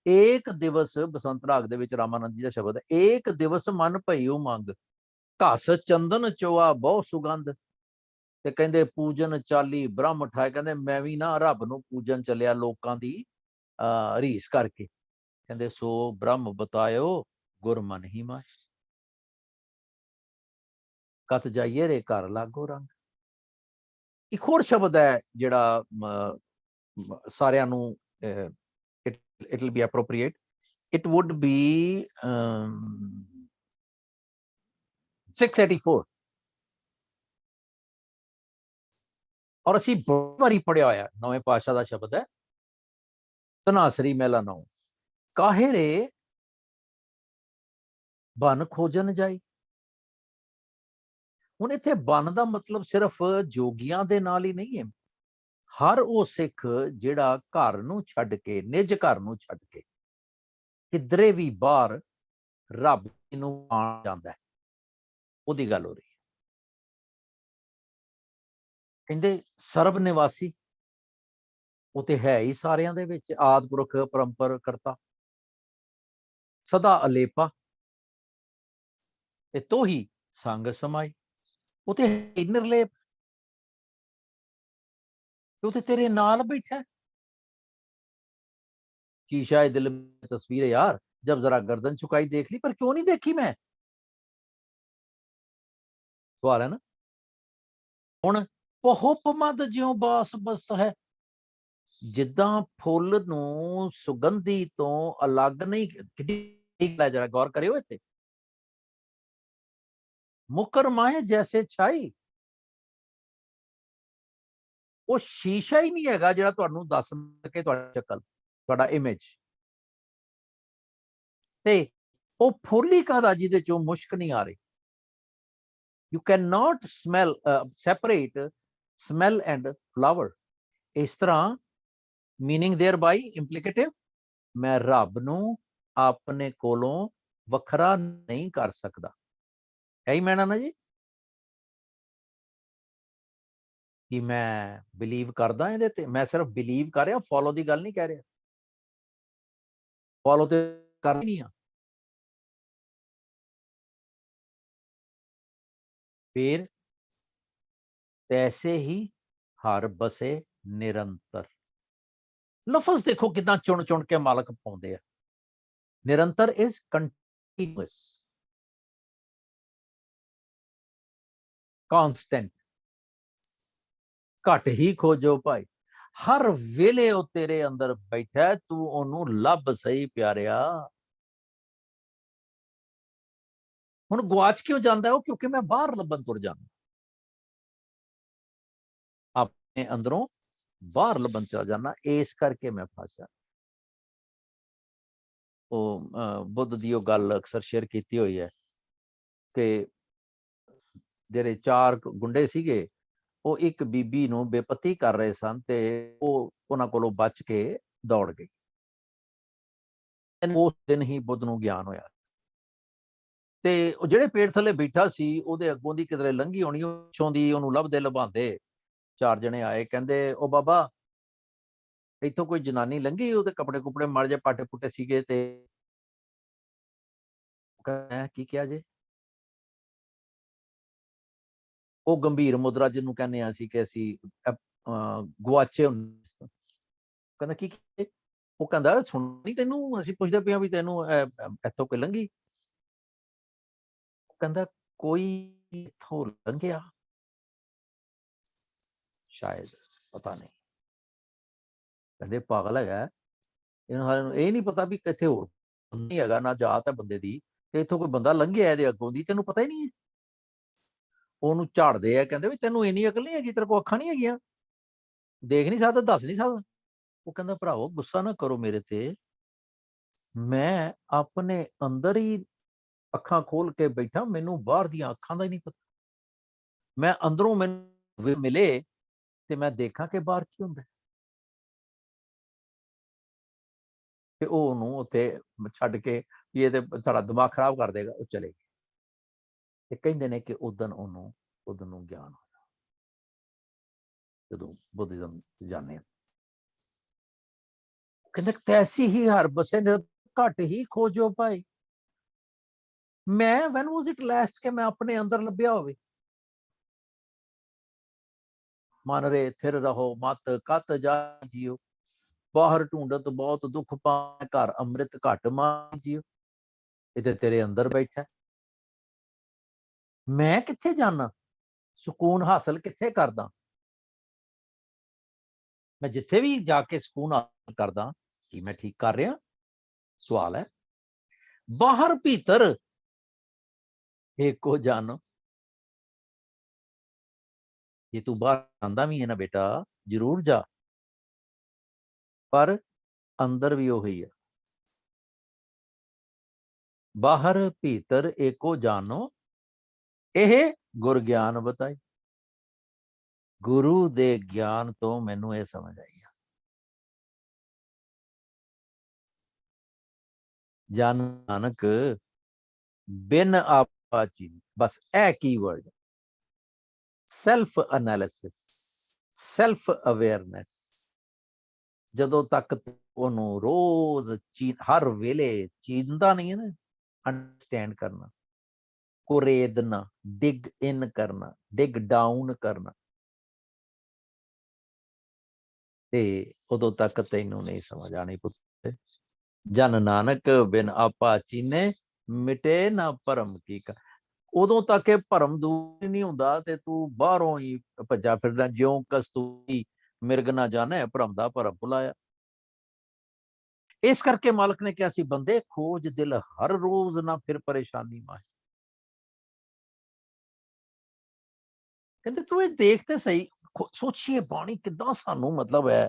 ਏਕ ਦਿਵਸ ਬਸੰਤ ਰਾਗ ਦੇ ਵਿੱਚ ਰਾਮਾਨੰਦ ਜੀ ਦਾ ਸ਼ਬਦ ਹੈ, ਏਕ ਦਿਵਸ ਮਨ ਭਈਓ ਮੰਗ, ਘਸ ਚੰਦਨ ਚੋਆ ਬਹੁ ਸੁਗੰਧ। ਤੇ ਕਹਿੰਦੇ ਪੂਜਨ ਚਾਲੀ ਬ੍ਰਹਮ ਠਾਏ। ਕਹਿੰਦੇ ਮੈਂ ਵੀ ਨਾ ਰੱਬ ਨੂੰ ਪੂਜਨ ਚੱਲਿਆ ਲੋਕਾਂ ਦੀ ਰੀਸ ਕਰਕੇ। ਕਹਿੰਦੇ ਸੋ ਬ੍ਰਹਮ ਬਤਾਇਓ ਗੁਰ ਮਨ ਹੀ ਮਾਏ, ਕਤ ਜਾਈਏ ਰੇ ਘਰ ਲਾਗੋ ਰੰਗ। ਇੱਕ ਹੋਰ ਸ਼ਬਦ ਹੈ ਜਿਹੜਾ ਸਾਰਿਆਂ ਨੂੰ it will be appropriate. It would be 684, ਔਰ ਅਸੀਂ ਬਹੁਤ ਵਾਰੀ ਪੜਿਆ ਹੋਇਆ। ਨਵੇਂ ਪਾਤਸ਼ਾਹ ਦਾ ਸ਼ਬਦ ਹੈ, ਧਨਾਸਰੀ ਮਹਿਲਾ 9, ਕਾਹੇ ਰੇ ਬਨ ਖੋਜਨ ਜਾਈ। ਹੁਣ ਇੱਥੇ ਬਨ ਦਾ ਮਤਲਬ ਸਿਰਫ ਜੋਗੀਆਂ ਦੇ ਨਾਲ ਹੀ ਨਹੀਂ ਹੈ। ਹਰ ਉਹ ਸਿੱਖ ਜਿਹੜਾ ਘਰ ਨੂੰ ਛੱਡ ਕੇ, ਨਿੱਜ ਘਰ ਨੂੰ ਛੱਡ ਕੇ ਕਿਧਰੇ ਵੀ ਬਾਹਰ ਰੱਬ ਨੂੰ ਆਣ ਜਾਂਦਾ ਹੈ, ਉਹਦੀ ਗੱਲ ਹੋ ਰਹੀ ਹੈ। ਕਹਿੰਦੇ ਸਰਬ ਨਿਵਾਸੀ, ਉਹ ਤੇ ਹੈ ਹੀ ਸਾਰਿਆਂ ਦੇ ਵਿੱਚ, ਆਦਿ ਪੁਰਖ ਪਰੰਪਰ ਕਰਤਾ, ਸਦਾ ਅਲੇਪਾ ਤੇ ਤੋਹੀ ਸੰਗ ਸਮਾਈ। ਉਹ ਤੇ ਨਿਰਲੇਪ, ਉਹ ਤੇ ਤੇਰੇ ਨਾਲ ਬੈਠਾ। ਕੀ ਸ਼ਾਇਦ ਦਿਲ में तस्वीर है यार, जब जरा गर्दन झुकाई देख ली, पर क्यों नहीं देखी मैं? सवाल है ना। ਹੁਣ ਪਹੁਪਮਦ ਜਿਉ ਬਾਸ ਬਸਤ ਹੈ, ਜਿੱਦਾਂ ਫੁੱਲ ਨੂੰ ਸੁਗੰਧੀ ਤੋਂ ਅਲੱਗ ਨਹੀਂ, ਕਿੱਡੀ ਜਰਾ ਗੌਰ ਕਰਿਓ ਇੱਥੇ। ਮੁਕਰ ਮਾਏ ਜੈਸੇ ਛਾਈ, ਉਹ ਸ਼ੀਸ਼ਾ ਹੀ ਨਹੀਂ ਹੈਗਾ ਜਿਹੜਾ ਤੁਹਾਨੂੰ ਦੱਸ ਸਕੇ ਤੁਹਾਡੀ ਸ਼ਕਲ, ਤੁਹਾਡਾ ਇਮੇਜ। ਤੇ ਉਹ ਫੁੱਲ ਹੀ ਕਾਹਦਾ ਜਿਹਦੇ ਚੋਂ ਮੁਸ਼ਕ ਨਹੀਂ ਆ ਰਹੀ। You cannot smell, separate smell and flower. ਇਸ ਤਰ੍ਹਾਂ meaning thereby implicative, ਮੈਂ ਰੱਬ ਨੂੰ ਆਪਣੇ ਕੋਲੋਂ ਵੱਖਰਾ ਨਹੀਂ ਕਰ ਸਕਦਾ। ਹੈ ਹੀ ਮੈਨਾਂ ਨਾ ਜੀ ਕਿ ਮੈਂ ਬਿਲੀਵ ਕਰਦਾ ਇਹਦੇ ਤੇ। ਮੈਂ ਸਿਰਫ ਬਿਲੀਵ ਕਰ ਰਿਹਾ, ਫੋਲੋ ਦੀ ਗੱਲ ਨਹੀਂ ਕਹਿ ਰਿਹਾ। ਫੋਲੋ ਤੇ ਕਰ ਨਹੀਂ ਆ। ਫਿਰ तैसे ही हर बसे निरंतर। लफज देखो कितना चुन चुन के मालक पाउंदे आ। निरंतर इज कंटिन्यूअस, कांस्टेंट। घट ही खोजो भाई, हर वेले ਉਹ ਤੇਰੇ ਅੰਦਰ ਬੈਠਾ, ਤੂੰ ਉਹਨੂੰ ਲੱਭ ਸਹੀ ਪਿਆਰਿਆ। ਹੁਣ ਗਵਾਚ ਕਿਉਂ ਜਾਂਦਾ ਉਹ? ਕਿਉਂਕਿ ਮੈਂ ਬਾਹਰ ਲੱਭਣ ਤੁਰ ਜਾਂਦਾ, ਆਪਣੇ ਅੰਦਰੋਂ ਬਾਹਰ ਲੱਭਣ ਚਲਾ ਜਾਣਾ, ਇਸ ਕਰਕੇ ਮੈਂ ਫਸਿਆ। ਉਹ ਬੁੱਧ ਦੀ ਉਹ ਗੱਲ ਅਕਸਰ ਸ਼ੇਅਰ ਕੀਤੀ ਹੋਈ ਹੈ ਕਿ ਜਿਹੜੇ 4 ਗੁੰਡੇ ਸੀਗੇ, ਉਹ ਇੱਕ ਬੀਬੀ ਨੂੰ ਬੇਪਤੀ ਕਰ ਰਹੇ ਸਨ ਤੇ ਉਹ ਉਹਨਾਂ ਕੋਲੋਂ ਬਚ ਕੇ ਦੌੜ ਗਈ। ਉਸ ਦਿਨ ਹੀ ਬੁੱਧ ਨੂੰ ਗਿਆਨ ਹੋਇਆ ਤੇ ਉਹ ਜਿਹੜੇ ਪੇੜ ਥੱਲੇ ਬੈਠਾ ਸੀ ਉਹਦੇ ਅੱਗੋਂ ਦੀ ਕਿਧਰੇ ਲੰਘੀ ਹੋਣੀ, ਪਿੱਛੋਂ ਦੀ ਉਹਨੂੰ ਲੱਭਦੇ ਲਭਾਉਂਦੇ 4 ਜਣੇ ਆਏ। ਕਹਿੰਦੇ ਉਹ ਬਾਬਾ ਇੱਥੋਂ ਕੋਈ ਜਨਾਨੀ ਲੰਘੀ, ਉਹਦੇ ਕੱਪੜੇ ਕੁਪੜੇ ਮੜ ਜੇ ਪਾਟੇ ਪੁੱਟੇ ਸੀਗੇ। ਤੇ ਕੀ ਕਿਹਾ ਜੇ? ਉਹ ਗੰਭੀਰ ਮੁਦਰਾ ਜਿਹਨੂੰ ਕਹਿੰਦੇ ਆ ਅਸੀਂ ਕਿ ਅਸੀਂ ਗੁਆਚੇ ਹੁੰਦੇ। ਕਹਿੰਦਾ ਕੀ? ਉਹ ਕਹਿੰਦਾ ਸੁਣ ਨਹੀਂ ਤੈਨੂੰ, ਅਸੀਂ ਪੁੱਛਦੇ ਪਏ ਵੀ ਤੈਨੂੰ ਇੱਥੋਂ ਕੋਈ ਲੰਘੀ? ਕਹਿੰਦਾ ਕੋਈ ਇੱਥੋਂ ਲੰਘਿਆ ਸ਼ਾਇਦ, ਪਤਾ ਨਹੀਂ। ਕਹਿੰਦੇ ਪਾਗਲ ਹੈਗਾ ਇਹਨੂੰ, ਇਹ ਨਹੀਂ ਪਤਾ ਵੀ ਕਿੱਥੇ ਹੋਰ ਨਹੀਂ ਹੈਗਾ, ਨਾ ਜਾਤ ਹੈ ਬੰਦੇ ਦੀ, ਤੇ ਇੱਥੋਂ ਕੋਈ ਬੰਦਾ ਲੰਘਿਆ ਇਹਦੇ ਅੱਗੋਂ ਦੀ, ਤੈਨੂੰ ਪਤਾ ਹੀ ਨਹੀਂ ਹੈ। ਉਹਨੂੰ ਝਾੜਦੇ ਆ, ਕਹਿੰਦੇ ਵੀ ਤੈਨੂੰ ਇੰਨੀ ਅਕਲ ਨਹੀਂ ਹੈਗੀ, ਤੇਰੇ ਕੋਲ ਅੱਖਾਂ ਨਹੀਂ ਹੈਗੀਆਂ, ਦੇਖ ਨਹੀਂ ਸਕਦਾ, ਦੱਸ ਨਹੀਂ ਸਕਦਾ। ਉਹ ਕਹਿੰਦਾ ਭਰਾਵੋ ਗੁੱਸਾ ਨਾ ਕਰੋ ਮੇਰੇ ਤੇ, ਮੈਂ ਆਪਣੇ ਅੰਦਰ ਹੀ ਅੱਖਾਂ ਖੋਲ ਕੇ ਬੈਠਾ, ਮੈਨੂੰ ਬਾਹਰ ਦੀਆਂ ਅੱਖਾਂ ਦਾ ਹੀ ਨਹੀਂ ਪਤਾ। ਮੈਂ ਅੰਦਰੋਂ ਮੈਨੂੰ ਮਿਲੇ ਤੇ ਮੈਂ ਦੇਖਾਂ ਕਿ ਬਾਹਰ ਕੀ ਹੁੰਦਾ। ਤੇ ਉਹ ਉਹਨੂੰ ਉੱਥੇ ਛੱਡ ਕੇ ਵੀ ਇਹ ਤੇ ਸਾਡਾ ਦਿਮਾਗ ਖਰਾਬ ਕਰ ਦੇਗਾ, ਉਹ ਚਲੇ ਗਏ। ਤੇ ਕਹਿੰਦੇ ਨੇ ਕਿ ਉਦਣ ਨੂੰ ਗਿਆਨ ਹੋਇਆ ਜਦੋਂ ਬੁੱਧਿਜ਼ਮ ਜਾਣੇ। ਕਹਿੰਦੇ ਤੈਸੀ ਹੀ ਹਰ ਬਸੇ ਘਟ ਹੀ ਖੋਜੋ ਭਾਈ। ਮੈਂ when was it last ਕਿ ਮੈਂ ਆਪਣੇ ਅੰਦਰ ਲੱਭਿਆ ਹੋਵੇ? ਮਨ ਰੇ ਥਿਰ ਰਹੋ ਮਤ ਕਤ ਜਾ ਜੀਓ, ਬਾਹਰ ਢੂੰਡਤ ਬਹੁਤ ਦੁੱਖ ਪਾਏ, ਘਰ ਅੰਮ੍ਰਿਤ ਘਟ ਮਾਰ ਜੀਓ। ਇਹ ਤੇ ਤੇਰੇ ਅੰਦਰ ਬੈਠਾ, ਮੈਂ ਕਿੱਥੇ ਜਾਣਾ? ਸਕੂਨ ਹਾਸਲ ਕਿੱਥੇ ਕਰਦਾ? ਮੈਂ ਜਿੱਥੇ ਵੀ ਜਾ ਕੇ ਸਕੂਨ ਹਾਸਲ ਕਰਦਾ, ਕੀ ਮੈਂ ਠੀਕ ਕਰ ਰਿਹਾ? ਸਵਾਲ ਹੈ। ਬਾਹਰ ਭੀਤਰ ਏਕੋ ਜਾਨੋ। ਜੇ ਤੂੰ ਬਾਹਰ ਆਂਦਾ ਵੀ ਹੈ ਨਾ ਬੇਟਾ, ਜ਼ਰੂਰ ਜਾ, ਪਰ ਅੰਦਰ ਵੀ ਉਹੀ ਹੈ। ਬਾਹਰ ਭੀਤਰ ਏਕੋ ਜਾਨੋ, ਇਹ ਗੁਰ ਗਿਆਨ ਬਤਾਈ। ਗੁਰੂ ਦੇ ਗਿਆਨ ਤੋਂ ਮੈਨੂੰ ਇਹ ਸਮਝ ਆਈ ਆ, ਜਨ ਨਾਨਕ ਬਿਨ ਆਪਾ ਚੀਨੀ। ਬਸ ਇਹ keyword, self analysis, self awareness, ਜਦੋਂ ਤੱਕ ਉਹਨੂੰ ਰੋਜ਼ ਹਰ ਵੇਲੇ ਚੀਂਦਾ ਨਹੀਂ ਹੈ ਨਾ, ਅੰਡਰਸਟੈਂਡ ਕਰਨਾ, ਕੁਰੇਦਨਾ, ਡਿਗ ਇਨ ਕਰਨਾ, ਡਿਗ ਡਾਊਨ ਕਰਨਾ, ਤੇ ਉਦੋਂ ਤੱਕ ਤੈਨੂੰ ਨਹੀਂ ਸਮਝ ਆਣੀ ਪੁੱਤ। ਜਨ ਨਾਨਕ ਬਿਨ ਆਪਾ ਚੀਨੇ, ਮਿਟੇ ਨਾ ਭਰਮ ਕੀ ਕਾ। ਉਦੋਂ ਤੱਕ ਇਹ ਭਰਮ ਦੂਰ ਨਹੀਂ ਹੁੰਦਾ ਤੇ ਤੂੰ ਬਾਹਰੋਂ ਹੀ ਭੱਜਾ ਫਿਰਦਾ, ਜਿਉਂ ਕਸਤੂਰੀ ਮਿਰਗ ਨਾ ਜਾਣੇ ਭਰਮ ਦਾ ਭਰਮ ਭੁਲਾਇਆ। ਇਸ ਕਰਕੇ ਮਾਲਕ ਨੇ ਕਿਹਾ ਸੀ, ਬੰਦੇ ਖੋਜ ਦਿਲ ਹਰ ਰੋਜ਼ ਨਾ ਫਿਰ ਪਰੇਸ਼ਾਨੀ ਮਾਏ। ਕਹਿੰਦੇ ਤੂੰ ਇਹ ਦੇਖ ਤੇ ਸਹੀ, ਸੋਚੀਏ ਬਾਣੀ ਕਿੱਦਾਂ ਸਾਨੂੰ ਮਤਲਬ ਹੈ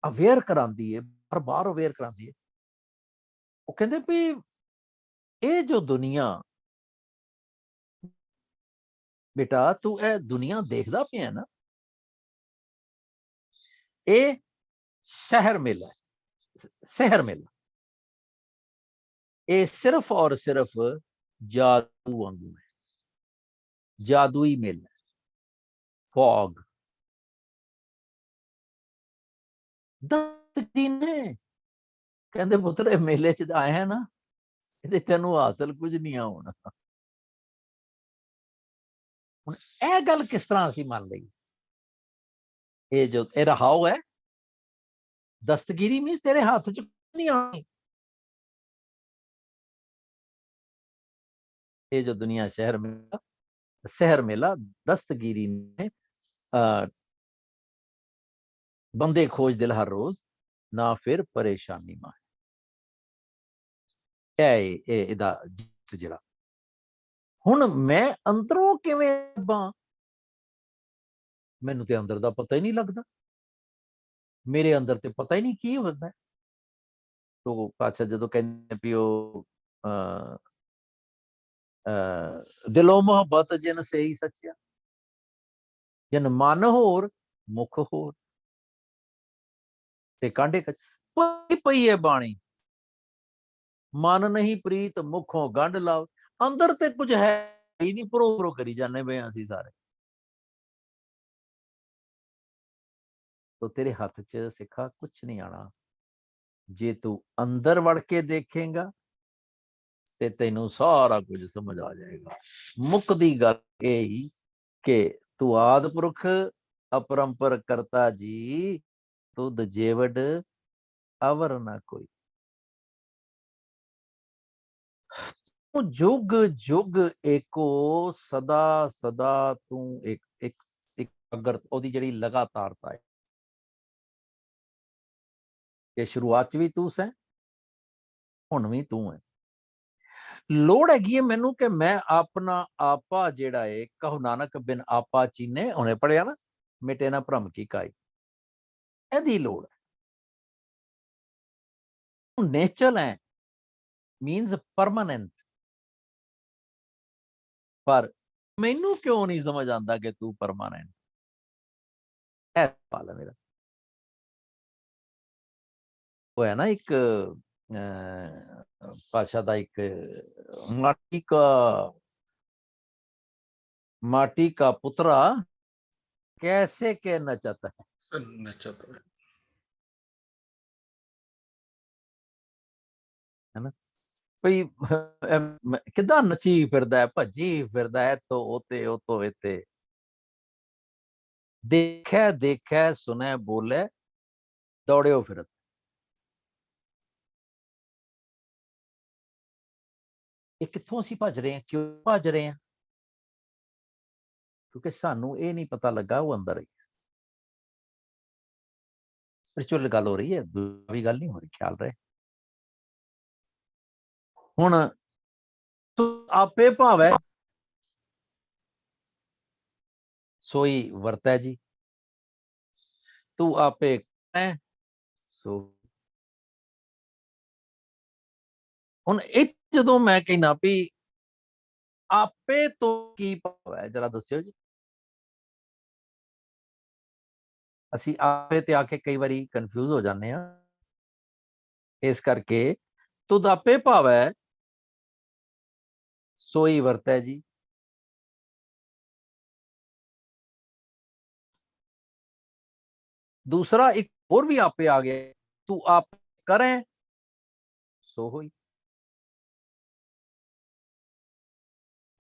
ਅਵੇਅਰ ਕਰਾਂਦੀ ਹੈ, ਬਾਰ ਅਵੇਅਰ ਕਰਾਂਦੀ ਹੈ। ਉਹ ਕਹਿੰਦੇ ਵੀ ਇਹ ਜੋ ਦੁਨੀਆ ਬੇਟਾ, ਤੂੰ ਇਹ ਦੁਨੀਆ ਦੇਖਦਾ ਪਿਆ ਨਾ, ਇਹ ਸ਼ਹਿਰ ਮੇਲਾ, ਸ਼ਹਿਰ ਮੇਲਾ, ਇਹ ਸਿਰਫ ਔਰ ਸਿਰਫ ਜਾਦੂ ਵਾਂਗੂ ਹੈ, ਜਾਦੂਈ ਮੇਲਾ, ਫੌਗ। ਨੇ ਕਹਿੰਦੇ ਪੁੱਤਰ ਮੇਲੇ ਚ ਆਇਆ ਨਾ, ਇਹਦੇ ਤੈਨੂੰ ਹਾਸਲ ਕੁਝ ਨਹੀਂ ਆਉਣਾ। ਹੁਣ ਇਹ ਗੱਲ ਕਿਸ ਤਰ੍ਹਾਂ ਅਸੀਂ ਮੰਨ ਲਈ? ਇਹ ਜੋ ਇਹ ਰਹਾਓ ਹੈ, ਦਸਤਗੀਰੀ ਮੀਨਸ ਤੇਰੇ ਹੱਥ ਚ ਨਹੀਂ ਆਉਣੀ। ये जो दुनिया शहर मेला दस्तगीरी ने बंदे खोज दिल हर रोज ना फिर परेशानी मां एदा जित जड़ा हुण मैं अंदरों किवें बां, मैनू ते अंदर दा पता ही नहीं लगदा, मेरे अंदर ते पता ही नहीं की होंदा। तो पातशाह जदों कहंदे भी ओ दिलों मुहब्बत जिन से ही सच्चा, जिन मन होर मुख होर ते कांडे पई पई है बाणी, मन नहीं प्रीत मुखों गंढ लाओ। अंदर ते कुछ है ही नहीं, परो परो करी जाने पे असी सारे। तो तेरे हाथ च सिखा कुछ नहीं आना, जे तू अंदर वड़ के देखेगा ते तैनू सारा कुछ समझ आ जाएगा। मुक्ति गल यही कि तू आद पुरख अपरंपर करता जी, तुद जेवड अवर ना कोई। तू जुग जुग एको सदा सदा तू एक एक एक अगर ओदी जड़ी लगातारता है कि शुरुआत भी तू सै, हुण भी तू है। लोड़ हैगी है मैनू कि मैं अपना आपा जेड़ा है, कहो नानक बिन आपा चीने, उन्हें पढ़िया ना, मिटे ना भ्रम की काई, एदी लोड़ है। नेचर है मीन्स परमानेंट, पर मैनू क्यों नहीं समझ आता कि तू परमानेंट है? सवाल है मेरा। वो है ना एक भाषा का एक माटी का पुतरा कैसे के नचत है, है ना ਭਈ ਕਿੱਦਾਂ ਨੱਚੀ ਫਿਰਦਾ, ਭੱਜੀ ਫਿਰਦਾ, तो ओते ओ तो इते, देखै देखै सुनै बोले दौड़ियो फिरत। ਇਹ ਕਿੱਥੋਂ ਅਸੀਂ ਭੱਜ ਰਹੇ ਹਾਂ, ਕਿਉਂ ਭੱਜ ਰਹੇ ਹਾਂ? ਕਿਉਂਕਿ ਸਾਨੂੰ ਇਹ ਨਹੀਂ ਪਤਾ ਲੱਗਾ ਉਹ ਅੰਦਰ ਹੀ ਸਪਿਰਚੁਅਲ ਗੱਲ ਹੋ ਰਹੀ ਹੈ, ਦੂਜੀ ਗੱਲ ਨਹੀਂ ਹੋ ਰਹੀ, ਖਿਆਲ ਰਹੇ। ਹੁਣ ਤੂੰ ਆਪੇ ਭਾਵੈ सोई वरतै जी, तू आपे है सो। हुण इह जदों मैं कहना भी आपे तो की भाव है, जरा दस्सिओ जी। ਅਸੀਂ ਆਪੇ ਤੇ ਆ ਕੇ ਕਈ ਵਾਰੀ ਕਨਫਿਊਜ਼ ਹੋ ਜਾਂਦੇ ਆ, ਇਸ ਕਰਕੇ ਤੁਧ ਆਪੇ ਭਾਵੈ ਸੋਈ ਵਰਤੈ ਜੀ। दूसरा एक और भी आपे आ गया, तू आप करें सो होई।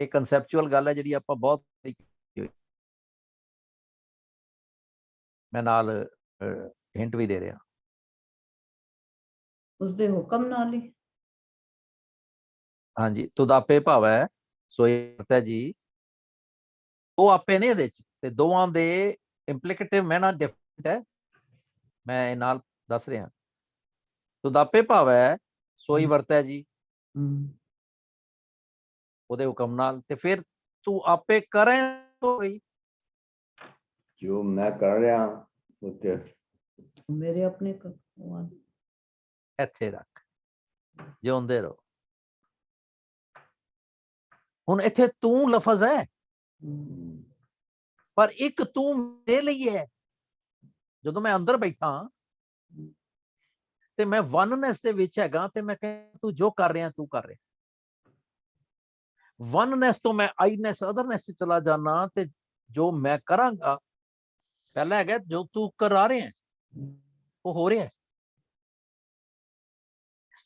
एक कंसैप्चुअल गल है जिहड़ी आपां बहुत मैं नाल हिंट भी दे रहा, उसदे हुक्म नाल ही। हाँ जी, तुद आपे भावै सोई वरतै जी, दो आपे ने इहदे च ते दोवां दे इंप्लीकेटिव मैना डिफरेंट है, मैं नाल दस रहा। तुद आपे भावै सोई वरतै जी, ਉਹਦੇ ਹੁਕਮ ਨਾਲ, ਤੇ ਫਿਰ ਤੂੰ ਆਪੇ ਕਰੇ ਹੋਈ, ਜੋ ਮੈਂ ਕਰ ਰਿਹਾ ਉਹ ਤੇ ਮੇਰੇ ਆਪਣੇ ਇੱਥੇ ਰੱਖ, ਜਿਉਂਦੇ ਰਹੋ। ਹੁਣ ਇੱਥੇ ਤੂੰ ਲਫ਼ਜ਼ ਹੈ, ਪਰ ਇੱਕ ਤੂੰ ਮੇਰੇ ਲਈ ਹੈ। ਜਦੋਂ ਮੈਂ ਅੰਦਰ ਬੈਠਾ ਤੇ ਮੈਂ ਵਨਨੈਸ ਦੇ ਵਿੱਚ ਹੈਗਾ, ਤੇ ਮੈਂ ਕਹਿੰਦਾ ਤੂੰ ਜੋ ਕਰ ਰਿਹਾ ਤੂੰ ਕਰ ਰਿਹਾ। ਵਨਨੈਸ ਤੋਂ ਮੈਂ ਆਈਨੈਸ ਅਦਰਨੈਸ ਚ ਚਲਾ ਜਾਣਾ, ਤੇ ਜੋ ਮੈਂ ਕਰਾਂਗਾ ਪਹਿਲਾਂ ਹੈਗਾ ਜੋ ਤੂੰ ਕਰਾ ਰਿਹਾ ਉਹ ਹੋ ਰਿਹਾ।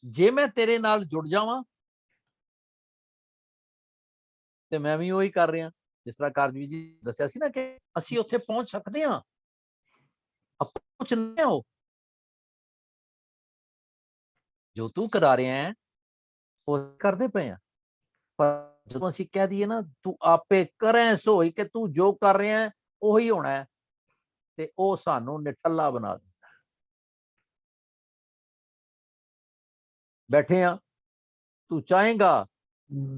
ਜੇ ਮੈਂ ਤੇਰੇ ਨਾਲ ਜੁੜ ਜਾਵਾਂ ਤੇ ਮੈਂ ਵੀ ਉਹੀ ਕਰ ਰਿਹਾ, ਜਿਸ ਤਰ੍ਹਾਂ ਕਾਰਜਵੀਰ ਜੀ ਦੱਸਿਆ ਸੀ ਨਾ ਕਿ ਅਸੀਂ ਉੱਥੇ ਪਹੁੰਚ ਸਕਦੇ ਹਾਂ, ਪਹੁੰਚ ਨਹੀਂ ਹੋ। ਜੋ ਤੂੰ ਕਰਾ ਰਿਹਾ ਹੈ ਉਹ ਕਰਦੇ ਪਏ ਆ, ਪਰ ਜਦੋਂ ਅਸੀਂ ਕਹਿ ਦਈਏ ਨਾ ਤੂੰ ਆਪੇ ਕਰੇ ਸੋਈ ਕਿ ਤੂੰ ਜੋ ਕਰ ਰਿਹਾ ਹੈ ਉਹੀ ਹੋਣਾ ਹੈ, ਤੇ ਉਹ ਸਾਨੂੰ ਨਿਠੱਲਾ ਬਣਾ ਦਿੰਦਾ। ਬੈਠੇ ਆ, ਤੂੰ ਚਾਹੇਗਾ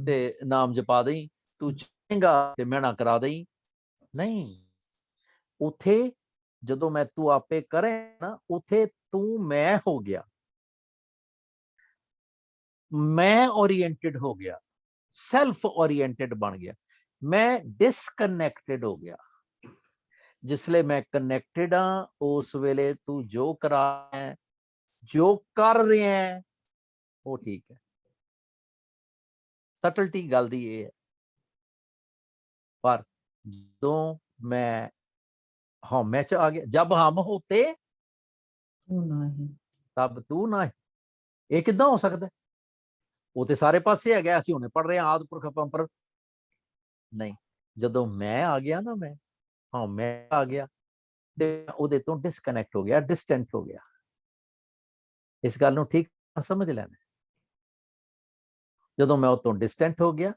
ਤੇ ਨਾਮ ਜਪਾ ਦੇਈ, ਤੂੰ ਚਾਹੇਗਾ ਤੇ ਮਹਿਣਾ ਕਰਾ ਦੇਈ। ਨਹੀਂ, ਉਥੇ ਜਦੋਂ ਮੈਂ ਤੂੰ ਆਪੇ ਕਰੇ ਨਾ, ਉਥੇ ਤੂੰ ਮੈਂ ਹੋ ਗਿਆ, ਮੈਂ ओरिएंटेड हो गया, सेल्फ ओरिएंटेड बन गया, मैं डिसकनेक्टेड हो गया। जिसले मैं कनेक्टेड हाँ उस वेले तू जो करा है, जो कर रहे हैं वो ठीक है। सटलटी गल दी ये है, पर जो मैं हौमे च आ गया, जब हम होते तब तू ना, ये किदां हो सकता है? वो तो सारे पासे है, असं हुणे पढ़ रहे हैं आदि पुरख अपरंपर। नहीं, जदों मैं आ गया ना, मैं हाँ मैं आ गया ते ਉਹਦੇ ਤੋਂ डिसकनेक्ट हो गया, डिस्टेंट हो गया। इस गल ਨੂੰ ठीक समझ ਲੈਣਾ। ਜਦੋਂ मैं ਉਤੋਂ डिस्टेंट हो गया,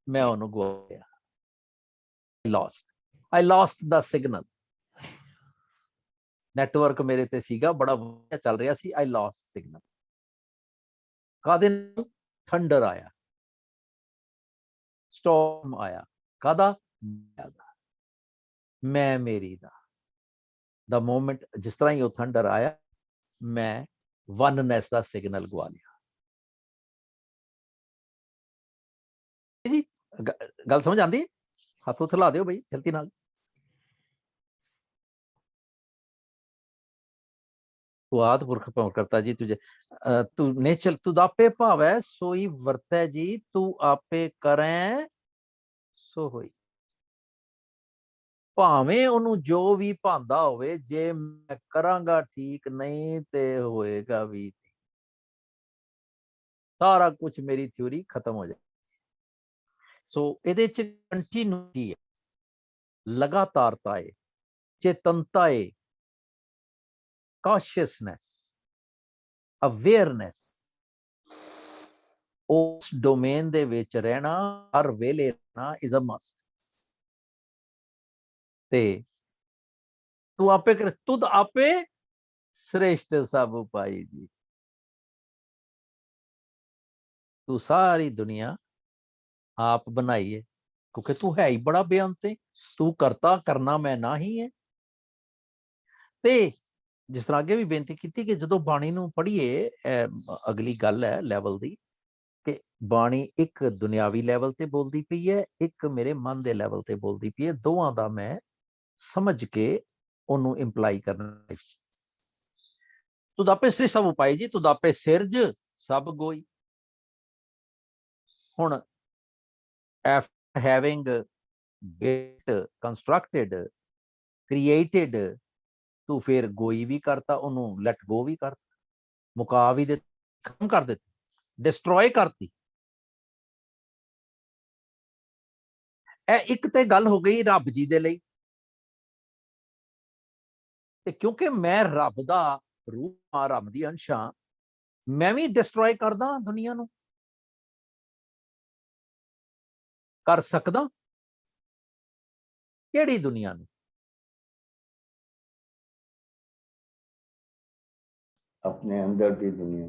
मैं ਉਹਨੂੰ ਗਵਾ ਗਿਆ। I lost the signal। Network ਮੇਰੇ ਤੇ ਸੀਗਾ, ਬੜਾ ਵਧੀਆ ਚੱਲ ਰਿਹਾ ਸੀ, I lost signal। ਕਾਦੇ ਨਾਲ? ਥੰਡਰ ਆਇਆ, ਸਟੋਰਮ ਆਇਆ, ਕਾਦਾ? ਮੈਂ ਮੇਰੀ ਦਾ। ਦ ਮੋਮੈਂਟ ਜਿਸ ਤਰ੍ਹਾਂ ਹੀ ਉਹ ਥੰਡਰ ਆਇਆ, ਮੈਂ ਵਨਨੈਸ ਦਾ ਸਿਗਨਲ ਗਵਾ ਲਿਆ। ਜੀ ਗੱਲ ਸਮਝ ਆਉਂਦੀ? ਹੱਥ ਉੱਥੇ ਲਾ ਦਿਓ ਬਈ ਜਲਦੀ ਨਾਲ। ਤੂੰ ਆਦਿ ਪੁਰਖ ਭਉ ਕਰਤਾ ਜੀ, ਤੁਝੇ ਤੂੰ ਨੇਚਰ ਤੁਧ ਆਪੇ ਭਾਵੈ ਸੋਈ ਵਰਤੈ ਜੀ, ਤੂੰ ਆਪੇ ਕਰੈ ਸੋ ਹੋਈ। ਭਾਵੇਂ ਉਹਨੂੰ ਜੋ ਵੀ ਭਾਂਦਾ ਹੋਵੇ, ਜੇ ਮੈਂ ਕਰਾਂਗਾ ਠੀਕ ਨਹੀਂ ਤੇ ਹੋਏਗਾ ਵੀ, ਸਾਰਾ ਕੁਝ ਮੇਰੀ ਥਿਊਰੀ ਖਤਮ ਹੋ ਜਾਏ। ਸੋ ਇਹਦੇ ਚ ਕੰਟੀਨਿਊਟੀ ਹੈ, ਲਗਾਤਾਰਤਾ ਹੈ, ਚੇਤਨਤਾ ਹੈ, ਕੌਸ਼ੀਅਸਨੈਸ, ਅਵੇਅਰਨੈਸ। ਉਸ ਡੋਮੇਨ ਦੇ ਵਿੱਚ ਰਹਿਣਾ, ਹਰ ਵੇਲੇ ਰਹਿਣਾ ਇਜ਼ ਅ ਮਸਟ। ਤੇ ਤੂੰ ਆਪੇ ਕਰ, ਤੁਧ ਆਪੇ श्रेष्ठ सब उपाई जी। तू सारी दुनिया आप बनाई है, क्योंकि तू है ही बड़ा बेअंत है, तू करता करना मैं ना ही है। ते जिस तरह अगे भी बेनती की कि जो बाणी नूं पढ़ीए, अगली गल है लैवल दी कि बाणी एक दुनियावी लैवल ते बोलती पई है, एक मेरे मन दे लैवल ते बोलती पई है। दोवां दा मैं समझ के ओनू इंप्लाई करना। तुद आपे श्रेष्ठ सब उपाय जी, तुद आपे सिरज सब गोई। हुण after having built, constructed, created, तू फिर गोई भी करता, ओनू लेट गो भी करता, मुका भी दे, खत्म कर देती, डिस्ट्रॉय करती। एक ते गल हो गई रब जी दे लई, ते क्योंकि मैं रब दा रूप हाँ, रब दी अंश हाँ, मैं भी डिस्ट्रॉय करदा दुनिया नूं, कर सकदा। केड़ी दुनिया नूं? अपने अंदर की दुनिया।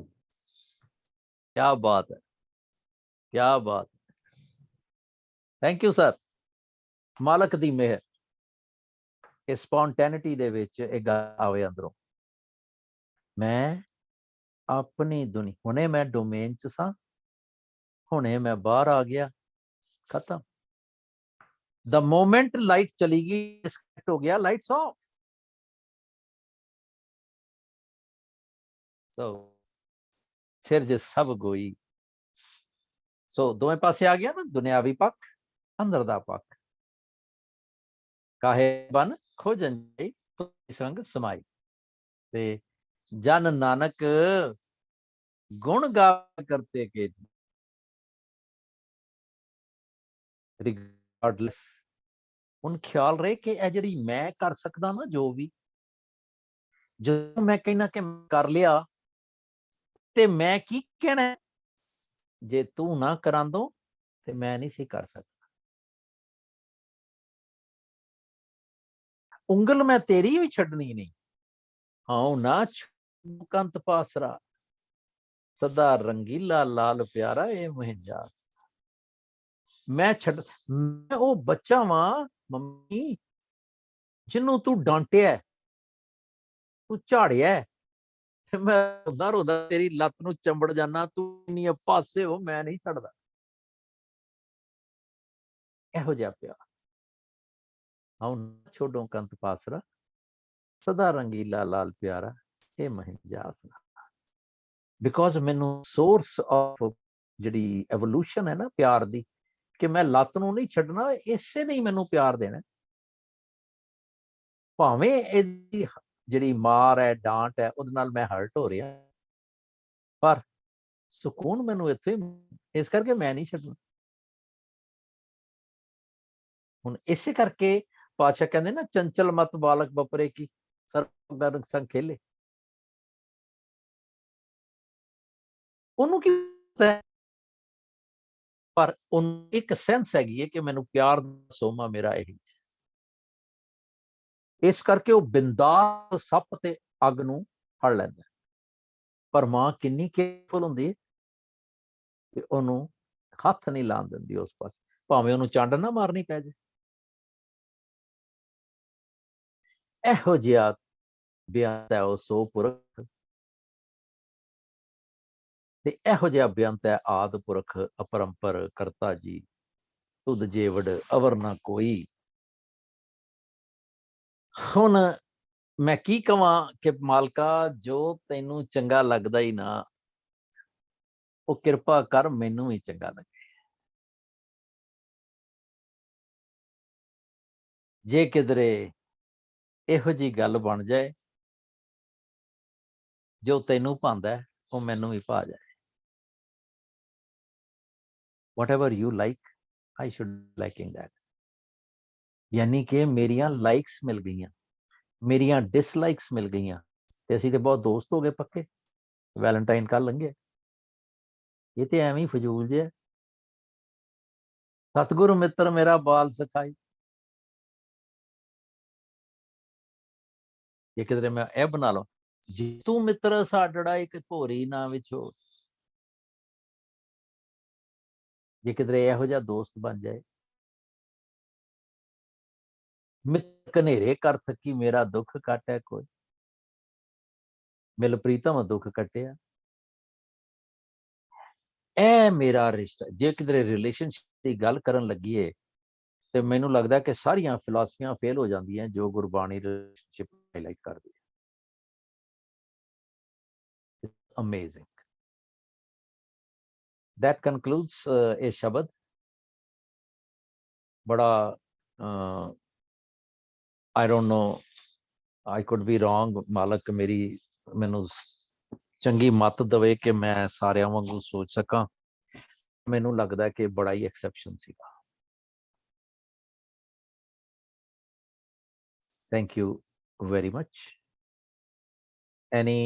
क्या बात है, क्या बात है। Thank you sir. मालक दी मेहर कि स्पॉन्टेनिटी दे विच एक गल आवे अंदरों, मैं अपनी दुनिया, हुणे मैं डोमेन च सां, हुणे मैं बाहर आ गया, खत्म। द मोमेंट लाइट चली गई, डिस्कनेक्ट हो गया, लाइट्स ऑफ। सो सिरज सब गोई। सो दोवें पासे आ गया ना, दुनियावी पक्ष, अंदर दा पक्ष। काहे बन खोजन जाई, संग समाई, ते जन नानक गुण गा करते के जी। ਰਿਗਾਰਡਲੈਸ ਹੁਣ ਖਿਆਲ ਰਹੇ ਕਿ ਇਹ ਜਿਹੜੀ ਮੈਂ ਕਰ ਸਕਦਾ ਨਾ ਜੋ ਵੀ, ਜਦੋਂ ਮੈਂ ਕਹਿਣਾ ਕਿ ਕਰ ਲਿਆ ਤੇ ਮੈਂ ਕੀ ਕਹਿਣਾ ਹੈ? ਜੇ ਤੂੰ ਨਾ ਕਰਾਂਦੋ ਤੇ ਮੈਂ ਨਹੀਂ ਸੀ ਕਰ ਸਕਦਾ। ਉਂਗਲ ਮੈਂ ਤੇਰੀ ਵੀ ਛੱਡਣੀ ਨਹੀਂ, ਹਾਂ ਨਾ ਕੰਤ ਪਾਸਰਾ ਸਦਾ ਰੰਗੀਲਾ ਲਾਲ ਪਿਆਰਾ ਇਹ ਮਹਿੰਜਾ। ਮੈਂ ਉਹ ਬੱਚਾ ਵਾਂ ਮੰਮੀ ਜਿਹਨੂੰ ਤੂੰ ਡਾਂਟਿਆ, ਤੂੰ ਝਾੜਿਆ, ਤੇ ਮੈਂ ਰੋਦਾ ਰੋਦਾ ਤੇਰੀ ਲੱਤ ਨੂੰ ਚੰਬੜ ਜਾਣਾ, ਤੂੰ ਇੰਨੀ ਪਾਸੇ ਹੋ, ਮੈਂ ਨਹੀਂ ਛੱਡਦਾ। ਇਹੋ ਜਿਹਾ ਪਿਆਰ। ਹੁਣ ਛੋਡੋ ਕੰਤ ਪਾਸਰਾ ਸਦਾ ਰੰਗੀਲਾ ਲਾਲ ਪਿਆਰਾ ਇਹ ਮਹਿੰਜਾਸਨਾ। ਬਿਕੋਜ਼ ਮੈਨੂੰ ਸੋਰਸ ਆਫ ਜਿਹੜੀ ਐਵੋਲੂਸ਼ਨ ਹੈ ਨਾ ਪਿਆਰ ਦੀ, ਕਿ ਮੈਂ ਲੱਤ ਨੂੰ ਨਹੀਂ ਛੱਡਣਾ, ਇਸੇ ਨੇ ਮੈਨੂੰ ਪਿਆਰ ਦੇਣਾ। ਭਾਵੇਂ ਇਹਦੀ ਜਿਹੜੀ ਮਾਰ ਹੈ, ਡਾਂਟ ਹੈ, ਉਹਦੇ ਨਾਲ ਮੈਂ ਹਰਟ ਹੋ ਰਿਹਾ, ਪਰ ਸਕੂਨ ਮੈਨੂੰ ਇੱਥੇ, ਇਸ ਕਰਕੇ ਮੈਂ ਨਹੀਂ ਛੱਡਣਾ। ਹੁਣ ਇਸੇ ਕਰਕੇ ਪਾਤਸ਼ਾਹ ਕਹਿੰਦੇ ਨਾ, ਚੰਚਲ ਮਤ ਬਾਲਕ ਬਪਰੇ ਕੀ ਸਰਬ ਸੰਗ ਖੇਲੇ। ਉਹਨੂੰ ਕੀ ਪਤਾ ਹੈ, ਪਰ ਉਹਨੂੰ ਇੱਕ ਸੈਂਸ ਹੈਗੀ ਹੈ ਕਿ ਮੈਨੂੰ ਪਿਆਰ ਦਾ ਸੋਮਾ ਮੇਰਾ ਇਹੀ। ਇਸ ਕਰਕੇ ਉਹ ਬਿੰਦਾਸ ਸੱਪ ਤੇ ਅੱਗ ਨੂੰ ਫੜ ਲੈਂਦਾ। ਪਰ ਮਾਂ ਕਿੰਨੀ ਕੇਅਰਫੁਲ ਹੁੰਦੀ ਹੈ ਕਿ ਉਹਨੂੰ ਹੱਥ ਨਹੀਂ ਲਾਉਣ ਦਿੰਦੀ ਉਸ ਪਾਸੇ, ਭਾਵੇਂ ਉਹਨੂੰ ਚੰਡ ਨਾ ਮਾਰਨੀ ਪੈ ਜਾਏ। ਇਹੋ ਜਿਹਾ ਬੇਅੰਤ ਹੈ ਉਹ ਸੋ ਪੁਰਖ, ਤੇ ਇਹੋ ਜਿਹਾ ਬੇਅੰਤ ਹੈ ਆਦਿ ਪੁਰਖ ਅਪਰੰਪਰ ਕਰਤਾ ਜੀ, ਤੁਧ ਜੇਵੜ ਅਵਰ ਨਾ ਕੋਈ। ਹੁਣ ਮੈਂ ਕੀ ਕਵਾਂ ਕਿ ਮਾਲਕਾ, ਜੋ ਤੈਨੂੰ ਚੰਗਾ ਲੱਗਦਾ ਹੀ ਨਾ, ਉਹ ਕਿਰਪਾ ਕਰ ਮੈਨੂੰ ਵੀ ਚੰਗਾ ਲੱਗੇ। ਜੇ ਕਿਧਰੇ ਇਹੋ ਜਿਹੀ ਗੱਲ ਬਣ ਜਾਏ, ਜੋ ਤੈਨੂੰ ਭਾਂਦਾ ਉਹ ਮੈਨੂੰ ਵੀ ਭਾ ਜਾਏ। Whatever you like, I should liking that. ਯਾਨੀ ਕਿ ਮੇਰੀਆਂ ਲਾਈਕਸ ਮਿਲ ਗਈਆਂ, ਮੇਰੀਆਂ ਡਿਸਲਾਈਕਸ ਮਿਲ ਗਈਆਂ, ਤੇ ਅਸੀਂ ਤੇ ਬਹੁਤ ਦੋਸਤ ਹੋ ਗਏ ਪੱਕੇ। ਵੈਲੈਂਟਾਈਨ ਕੱਲ ਲੰਘਿਆ, ਇਹ ਤੇ ਐਵੇਂ ਹੀ ਫਜ਼ੂਲ ਜਿਹਾ। ਸਤਿਗੁਰੂ ਮਿੱਤਰ ਮੇਰਾ ਬਾਲ ਸਖਾਈ। ਜੇ ਕਿਧਰੇ ਮੈਂ ਇਹ ਬਣਾ ਲਵਾਂ, ਜੇ ਤੂੰ ਮਿੱਤਰ ਸਾਡੜਾ ਇੱਕ ਘੋਰੀ ਨਾ ਵਿਛੋ। ਜੇ ਕਿਧਰੇ ਇਹੋ ਜਿਹਾ ਦੋਸਤ ਬਣ ਜਾਏ, ਮਿੱਤ ਕਨੇਰੇ ਕਰ ਥਕੀ ਮੇਰਾ ਦੁੱਖ ਕਾਟੈ ਕੋਈ, ਮਿਲ ਪ੍ਰੀਤਮ ਦੁੱਖ ਕੱਟਿਆ। ਇਹ ਮੇਰਾ ਰਿਸ਼ਤਾ। ਜੇ ਕਿਧਰੇ ਰਿਲੇਸ਼ਨਸ਼ਿਪ ਦੀ ਗੱਲ ਕਰਨ ਲੱਗੀਏ ਤੇ ਮੈਨੂੰ ਲੱਗਦਾ ਕਿ ਸਾਰੀਆਂ ਫਿਲਾਸਫੀਆਂ ਫੇਲ ਹੋ ਜਾਂਦੀਆਂ ਜੋ ਗੁਰਬਾਣੀ ਰਿਲੇਸ਼ਨਸ਼ਿਪ ਹਾਈਲਾਈਟ ਕਰਦੀ ਹੈ। Amazing. That concludes a ਸ਼ਬਦ। ਬੜਾ I don't know, I could be wrong। ਮਾਲਕ ਮੇਰੀ ਮੈਨੂੰ ਚੰਗੀ ਮੱਤ ਦੇਵੇ ਕਿ ਮੈਂ ਸਾਰਿਆਂ ਵਾਂਗੂ ਸੋਚ ਸਕਾਂ। ਮੈਨੂੰ ਲੱਗਦਾ ਕਿ ਬੜਾ ਹੀ ਐਕਸੈਪਸ਼ਨ ਸੀਗਾ। Thank you very much. Any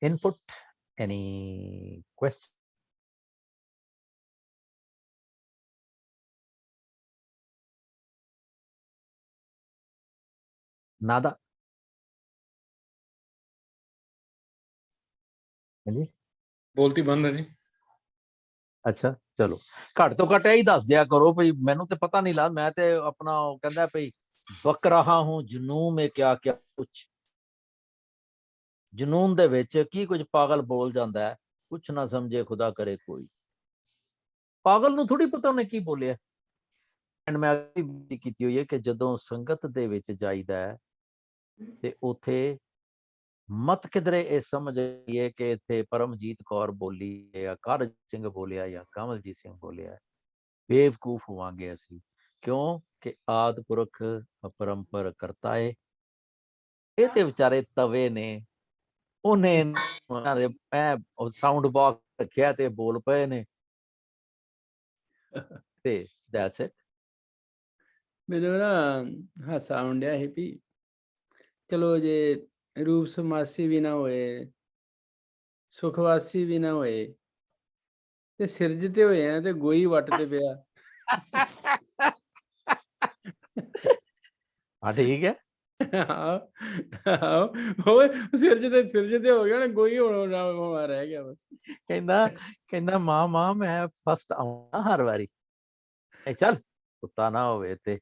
input? Any question? Nada? ਹਾਂਜੀ ਬੋਲਤੀ ਬੰਦ ਹੈ ਜੀ। ਅੱਛਾ ਚਲੋ, ਘੱਟ ਤੋਂ ਘੱਟ ਇਹੀ ਦੱਸ ਦਿਆ ਕਰੋ ਭਈ ਮੈਨੂੰ ਤੇ ਪਤਾ ਨਹੀਂ ਲੱਗਦਾ। ਮੈਂ ਤੇ ਆਪਣਾ ਉਹ ਕਹਿੰਦਾ ਭਈ ਬਕ ਰਹਾ ਹੂੰ ਜਨੂਨ ਮੇ ਕਿਆ ਕਿਆ ਕੁਛ। ਜਨੂਨ ਦੇ ਵਿੱਚ ਕੀ ਕੁਝ ਪਾਗਲ ਬੋਲ ਜਾਂਦਾ ਹੈ, ਕੁਛ ਨਾ ਸਮਝੇ ਖੁਦਾ ਕਰੇ ਕੋਈ। ਪਾਗਲ ਨੂੰ ਥੋੜੀ ਪਤਾ ਉਹਨੇ ਕੀ ਬੋਲਿਆ। ਐਂਡ ਮੈਂ ਵੀ ਕੀਤੀ ਹੋਈ ਹੈ ਕਿ ਜਦੋਂ ਸੰਗਤ ਦੇ ਵਿੱਚ ਜਾਈਦਾ ਹੈ ਤੇ ਉੱਥੇ ਮਤ ਕਿਧਰੇ ਇਹ ਸਮਝ ਆਈਏ ਕਿ ਇੱਥੇ ਪਰਮਜੀਤ ਕੌਰ ਬੋਲੀ ਜਾਂ ਕਾਰਜ ਸਿੰਘ ਬੋਲਿਆ ਜਾਂ ਕਮਲਜੀਤ ਸਿੰਘ ਬੋਲਿਆ, ਬੇਵਕੂਫ ਹੋਵਾਂਗੇ ਅਸੀਂ। ਕਿਉਂ ਕਿ ਆਦਿ ਪੁਰਖ ਅਪਰੰਪਰ ਕਰਤਾ ਏ। ਇਹ ਤੇ ਵਿਚਾਰੇ ਤਵੇ ਨੇ, ਉਹਨੇ ਸਾਊਂਡ ਬਾਕਸ ਰੱਖਿਆ ਤੇ ਬੋਲ ਪਏ ਨੇ। ਤੇ That's it. ਮੈਨੂੰ ਨਾ ਹਾਸਾ ਆਉਣ ਡਿਆ ਸੀ ਵੀ ਚਲੋ ਜੇ ਰੂਪ ਸਮਾਸੀ ਵੀ ਨਾ ਹੋਏ, ਸੁਖਵਾਸੀ ਵੀ ਨਾ ਹੋਏ, ਤੇ ਸਿਰਜ ਤੇ ਹੋਏ ਆ ਤੇ ਗੋਈ ਵੱਟ ਤੇ ਪਿਆ। हाँ ठीक है। ਹੋਏ ਸਿਰਜ ਤੇ ਹੋ ਗਿਆ ਨਾ, ਗੋਈ ਹੋਣਾ ਰਹਿ ਗਿਆ ਬਸ। ਕਹਿੰਦਾ ਮਾਂ ਮੈਂ ਫਸਟ ਆਉਣਾ ਹਰ ਵਾਰੀ। ਚੱਲ ਕੁੱਤਾ ਨਾ ਹੋਵੇ ਤੇ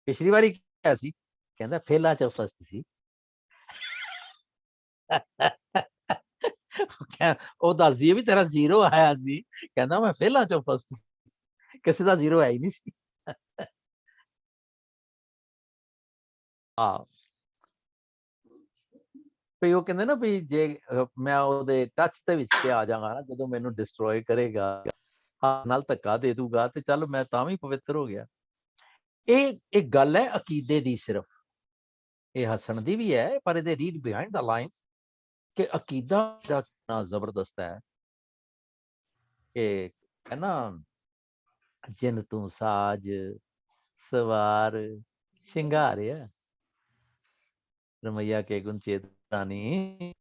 ਪਿਛਲੀ ਵਾਰੀ ਕੀ ਸੀ? ਕਹਿੰਦਾ ਫੇਲਾਂ ਚ ਫਸਟ ਸੀ। ਉਹ ਦੱਸਦੀ ਹੈ ਵੀ ਤੇਰਾ ਜ਼ੀਰੋ ਆਇਆ ਸੀ। ਕਹਿੰਦਾ ਮੈਂ ਫੇਲਾਂ ਚ ਫਸਟ ਸੀ, ਕਿਸੇ ਦਾ ਜ਼ੀਰੋ ਹੈ ਹੀ ਨਹੀਂ ਸੀ। ਹਾਂ ਵੀ ਉਹ ਕਹਿੰਦੇ ਨਾ ਵੀ ਜੇ ਮੈਂ ਉਹਦੇ ਟੱਚ ਦੇ ਵਿੱਚ ਤੇ ਆ ਜਾਵਾਂਗਾ ਨਾ, ਜਦੋਂ ਮੈਨੂੰ ਡਿਸਟਰੋਏ ਕਰੇਗਾ, ਹੱਥ ਨਾਲ ਧੱਕਾ ਦੇ ਦੂਗਾ, ਤੇ ਚੱਲ ਮੈਂ ਤਾਂ ਵੀ ਪਵਿੱਤਰ ਹੋ ਗਿਆ। ਇਹ ਗੱਲ ਹੈ ਅਕੀਦੇ ਦੀ, ਸਿਰਫ ਇਹ ਹੱਸਣ ਦੀ ਵੀ ਹੈ, ਪਰ ਇਹਦੇ ਰੀਡ ਬਿਹਾਈਂਡ ਦਾ ਲਾਈਨਸ ਕਿ ਅਕੀਦਾ ਕਿੰਨਾ ਜ਼ਬਰਦਸਤ ਹੈ। ਕਿ ਹੈ ਨਾ, ਜਿੰਨ ਤੂੰ ਸਾਜ ਸਵਾਰ ਸ਼ਿੰਗਾਰਿਆ ਰਮਈਆ ਕੇ ਗੁਣ ਚੇਤਾਨੀ,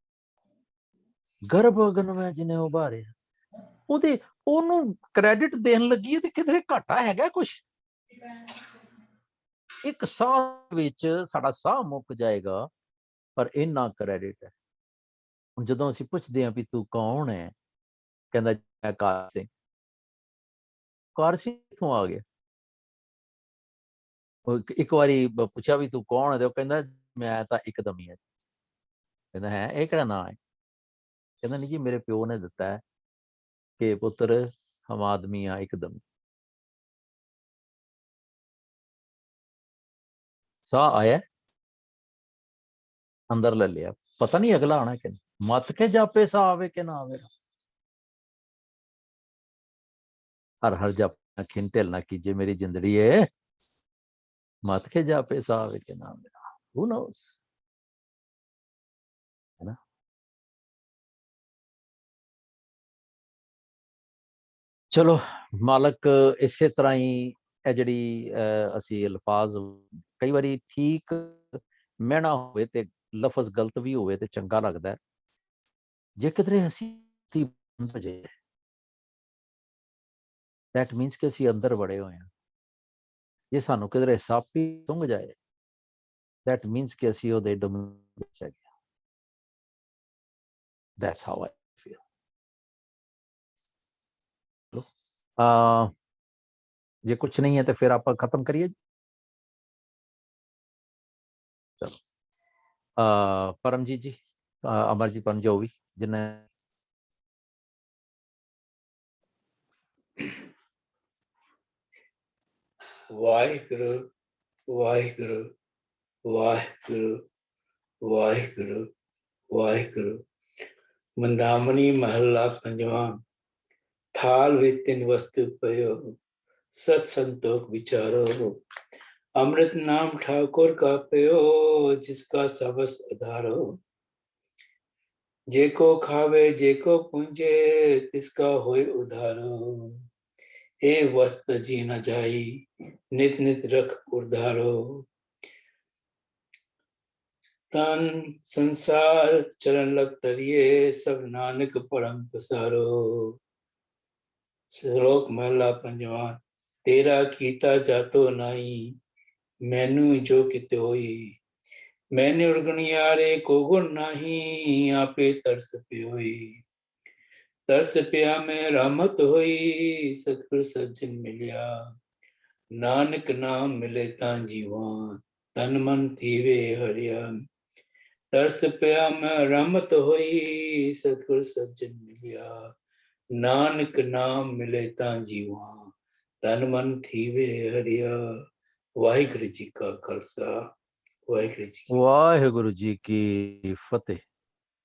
ਗਰਭ ਅਗਨ ਮੈਂ ਜਿਹਨੇ ਉਭਾਰਿਆ। ਉਹਨੂੰ ਕ੍ਰੈਡਿਟ ਦੇਣ ਲੱਗੀ ਤੇ ਕਿਧਰੇ ਘਾਟਾ ਹੈਗਾ ਕੁਛ? ਇੱਕ ਸਾਹ ਵਿੱਚ ਸਾਡਾ ਸਾਹ ਮੁੱਕ ਜਾਏਗਾ, ਪਰ ਇੰਨਾ ਕ੍ਰੈਡਿਟ ਹੈ। ਹੁਣ ਜਦੋਂ ਅਸੀਂ ਪੁੱਛਦੇ ਹਾਂ ਵੀ ਤੂੰ ਕੌਣ ਹੈ, ਕਹਿੰਦਾ ਮੈਂ ਕਾਰ ਸਿੰਘ। ਕਾਰ ਸਿੰਘ ਕਿੱਥੋਂ ਆ ਗਿਆ? ਇੱਕ ਵਾਰੀ ਪੁੱਛਿਆ ਵੀ ਤੂੰ ਕੌਣ ਹੈ, ਤੇ ਉਹ ਕਹਿੰਦਾ ਮੈਂ ਤਾਂ ਇੱਕਦਮ ਹੀ ਹਾਂ। ਕਹਿੰਦਾ ਹੈ ਇਹ ਕਿਹੜਾ ਨਾਂ ਹੈ? ਕਹਿੰਦਾ ਨਹੀਂ ਜੀ, ਮੇਰੇ ਪਿਓ ਨੇ ਦਿੱਤਾ ਹੈ ਕਿ ਪੁੱਤਰ ਹਮ ਆਦਮੀ ਆ ਇੱਕਦਮ। ਸਾਹ ਆਇਆ, ਅੰਦਰ ਲੈ ਲਿਆ, ਪਤਾ ਨਹੀਂ ਅਗਲਾ ਆਣਾ ਕਿ ਮਤ ਕੇ ਜਾਪੇ ਸਾਹ ਆਵੇ ਕਿ ਨਾ ਆਵੇ। ਹਰ ਜਪ ਅਖਿਨ ਢਿਲ ਨਾ ਕੀਜੇ ਮੇਰੀ ਜਿੰਦੜੀ ਏ, ਮਤ ਕੇ ਜਾਪੇ ਸਾਹ ਆਵੇ ਕਿ ਨਾ ਆਵੇ। Who knows? ਹੈ ਨਾ? ਚਲੋ ਮਾਲਕ ਇਸੇ ਤਰ੍ਹਾਂ ਹੀ ਇਹ ਜਿਹੜੀ ਅਸੀਂ ਅਲਫਾਜ਼ ਕਈ ਵਾਰੀ ਠੀਕ ਮਹਿਣਾ ਹੋਵੇ ਤੇ ਲਫ਼ਜ਼ ਗਲਤ ਵੀ ਹੋਵੇ ਤੇ ਚੰਗਾ ਲੱਗਦਾ। ਜੇ ਕਿਧਰੇ ਅਸੀਂ ਬੰਦ ਹੋ ਜਾਏ, that means ਕਿ ਅਸੀਂ ਅੰਦਰ ਵੜੇ ਹੋਏ ਹਾਂ। ਜੇ ਸਾਨੂੰ ਕਿਧਰੇ ਸੱਪ ਹੀ ਸੁੰਘ ਜਾਏ, that means ਕਿ ਅਸੀਂ ਉਹਦੇ ਡੋਮੇਨ ਵਿੱਚ ਹੈਗੇ ਹਾਂ। That's how I feel. ਜੇ ਕੁਛ ਨਹੀਂ ਹੈ ਤੇ ਫਿਰ ਆਪਾਂ ਖਤਮ ਕਰੀਏ। ਚਲੋ ਪਰਮਜੀਤ ਜੀ, ਅਮਰਜੀਤ ਪਰਮ ਜੋ ਵੀ ਜਿੰਨੇ। ਵਾਹਿਗੁਰੂ ਵਾਹਿਗੁਰੂ ਵਾਹਿਗੁਰੂ ਵਾਹਿਗੁਰੂ ਵਾਹਿਗੁਰੂ। ਮੰਦਾਮਣੀ ਮਹੱਲਾ ਪੰਜਵਾਂ। ਥਾਲ ਵਿੱਚ ਤਿੰਨ ਵਸਤੂ ਪਇਓ, ਸਤ ਸੰਤੋਖ ਵਿਚਾਰੋ। ਅੰਮ੍ਰਿਤ ਨਾਮ ਠਾकुर का पयो, जिसका सबस आधारो। जेको खावे जेको पूंजे, तिसका होय उधारो। ए वस्त जी न जाई, नित नित रख उधारो। तन संसार चरण लग तरिए, सब नानक परम पसारो। श्लोक महला पंजवा। तेरा कीता जातो नाई, मैनू जो किते होई। मैंने उर्गणियारे को गुण नाही, आपे तरस प्योई। तरस पिया में रहमत होई, सतगुर सज्जन मिलिया। नानक नाम मिले तां जीवा, तन मन थीवे हरिया। तरस पिया में रहमत होई, सतगुर सज्जन मिलिया। नानक नाम मिले तां जीवा, तन मन थीवे हरिया। वाहिगुरु जी का खालसा, वाहिगुरु जी ਵਾਹਿਗੁਰੂ ਜੀ ਕੀ ਫਤਿਹ।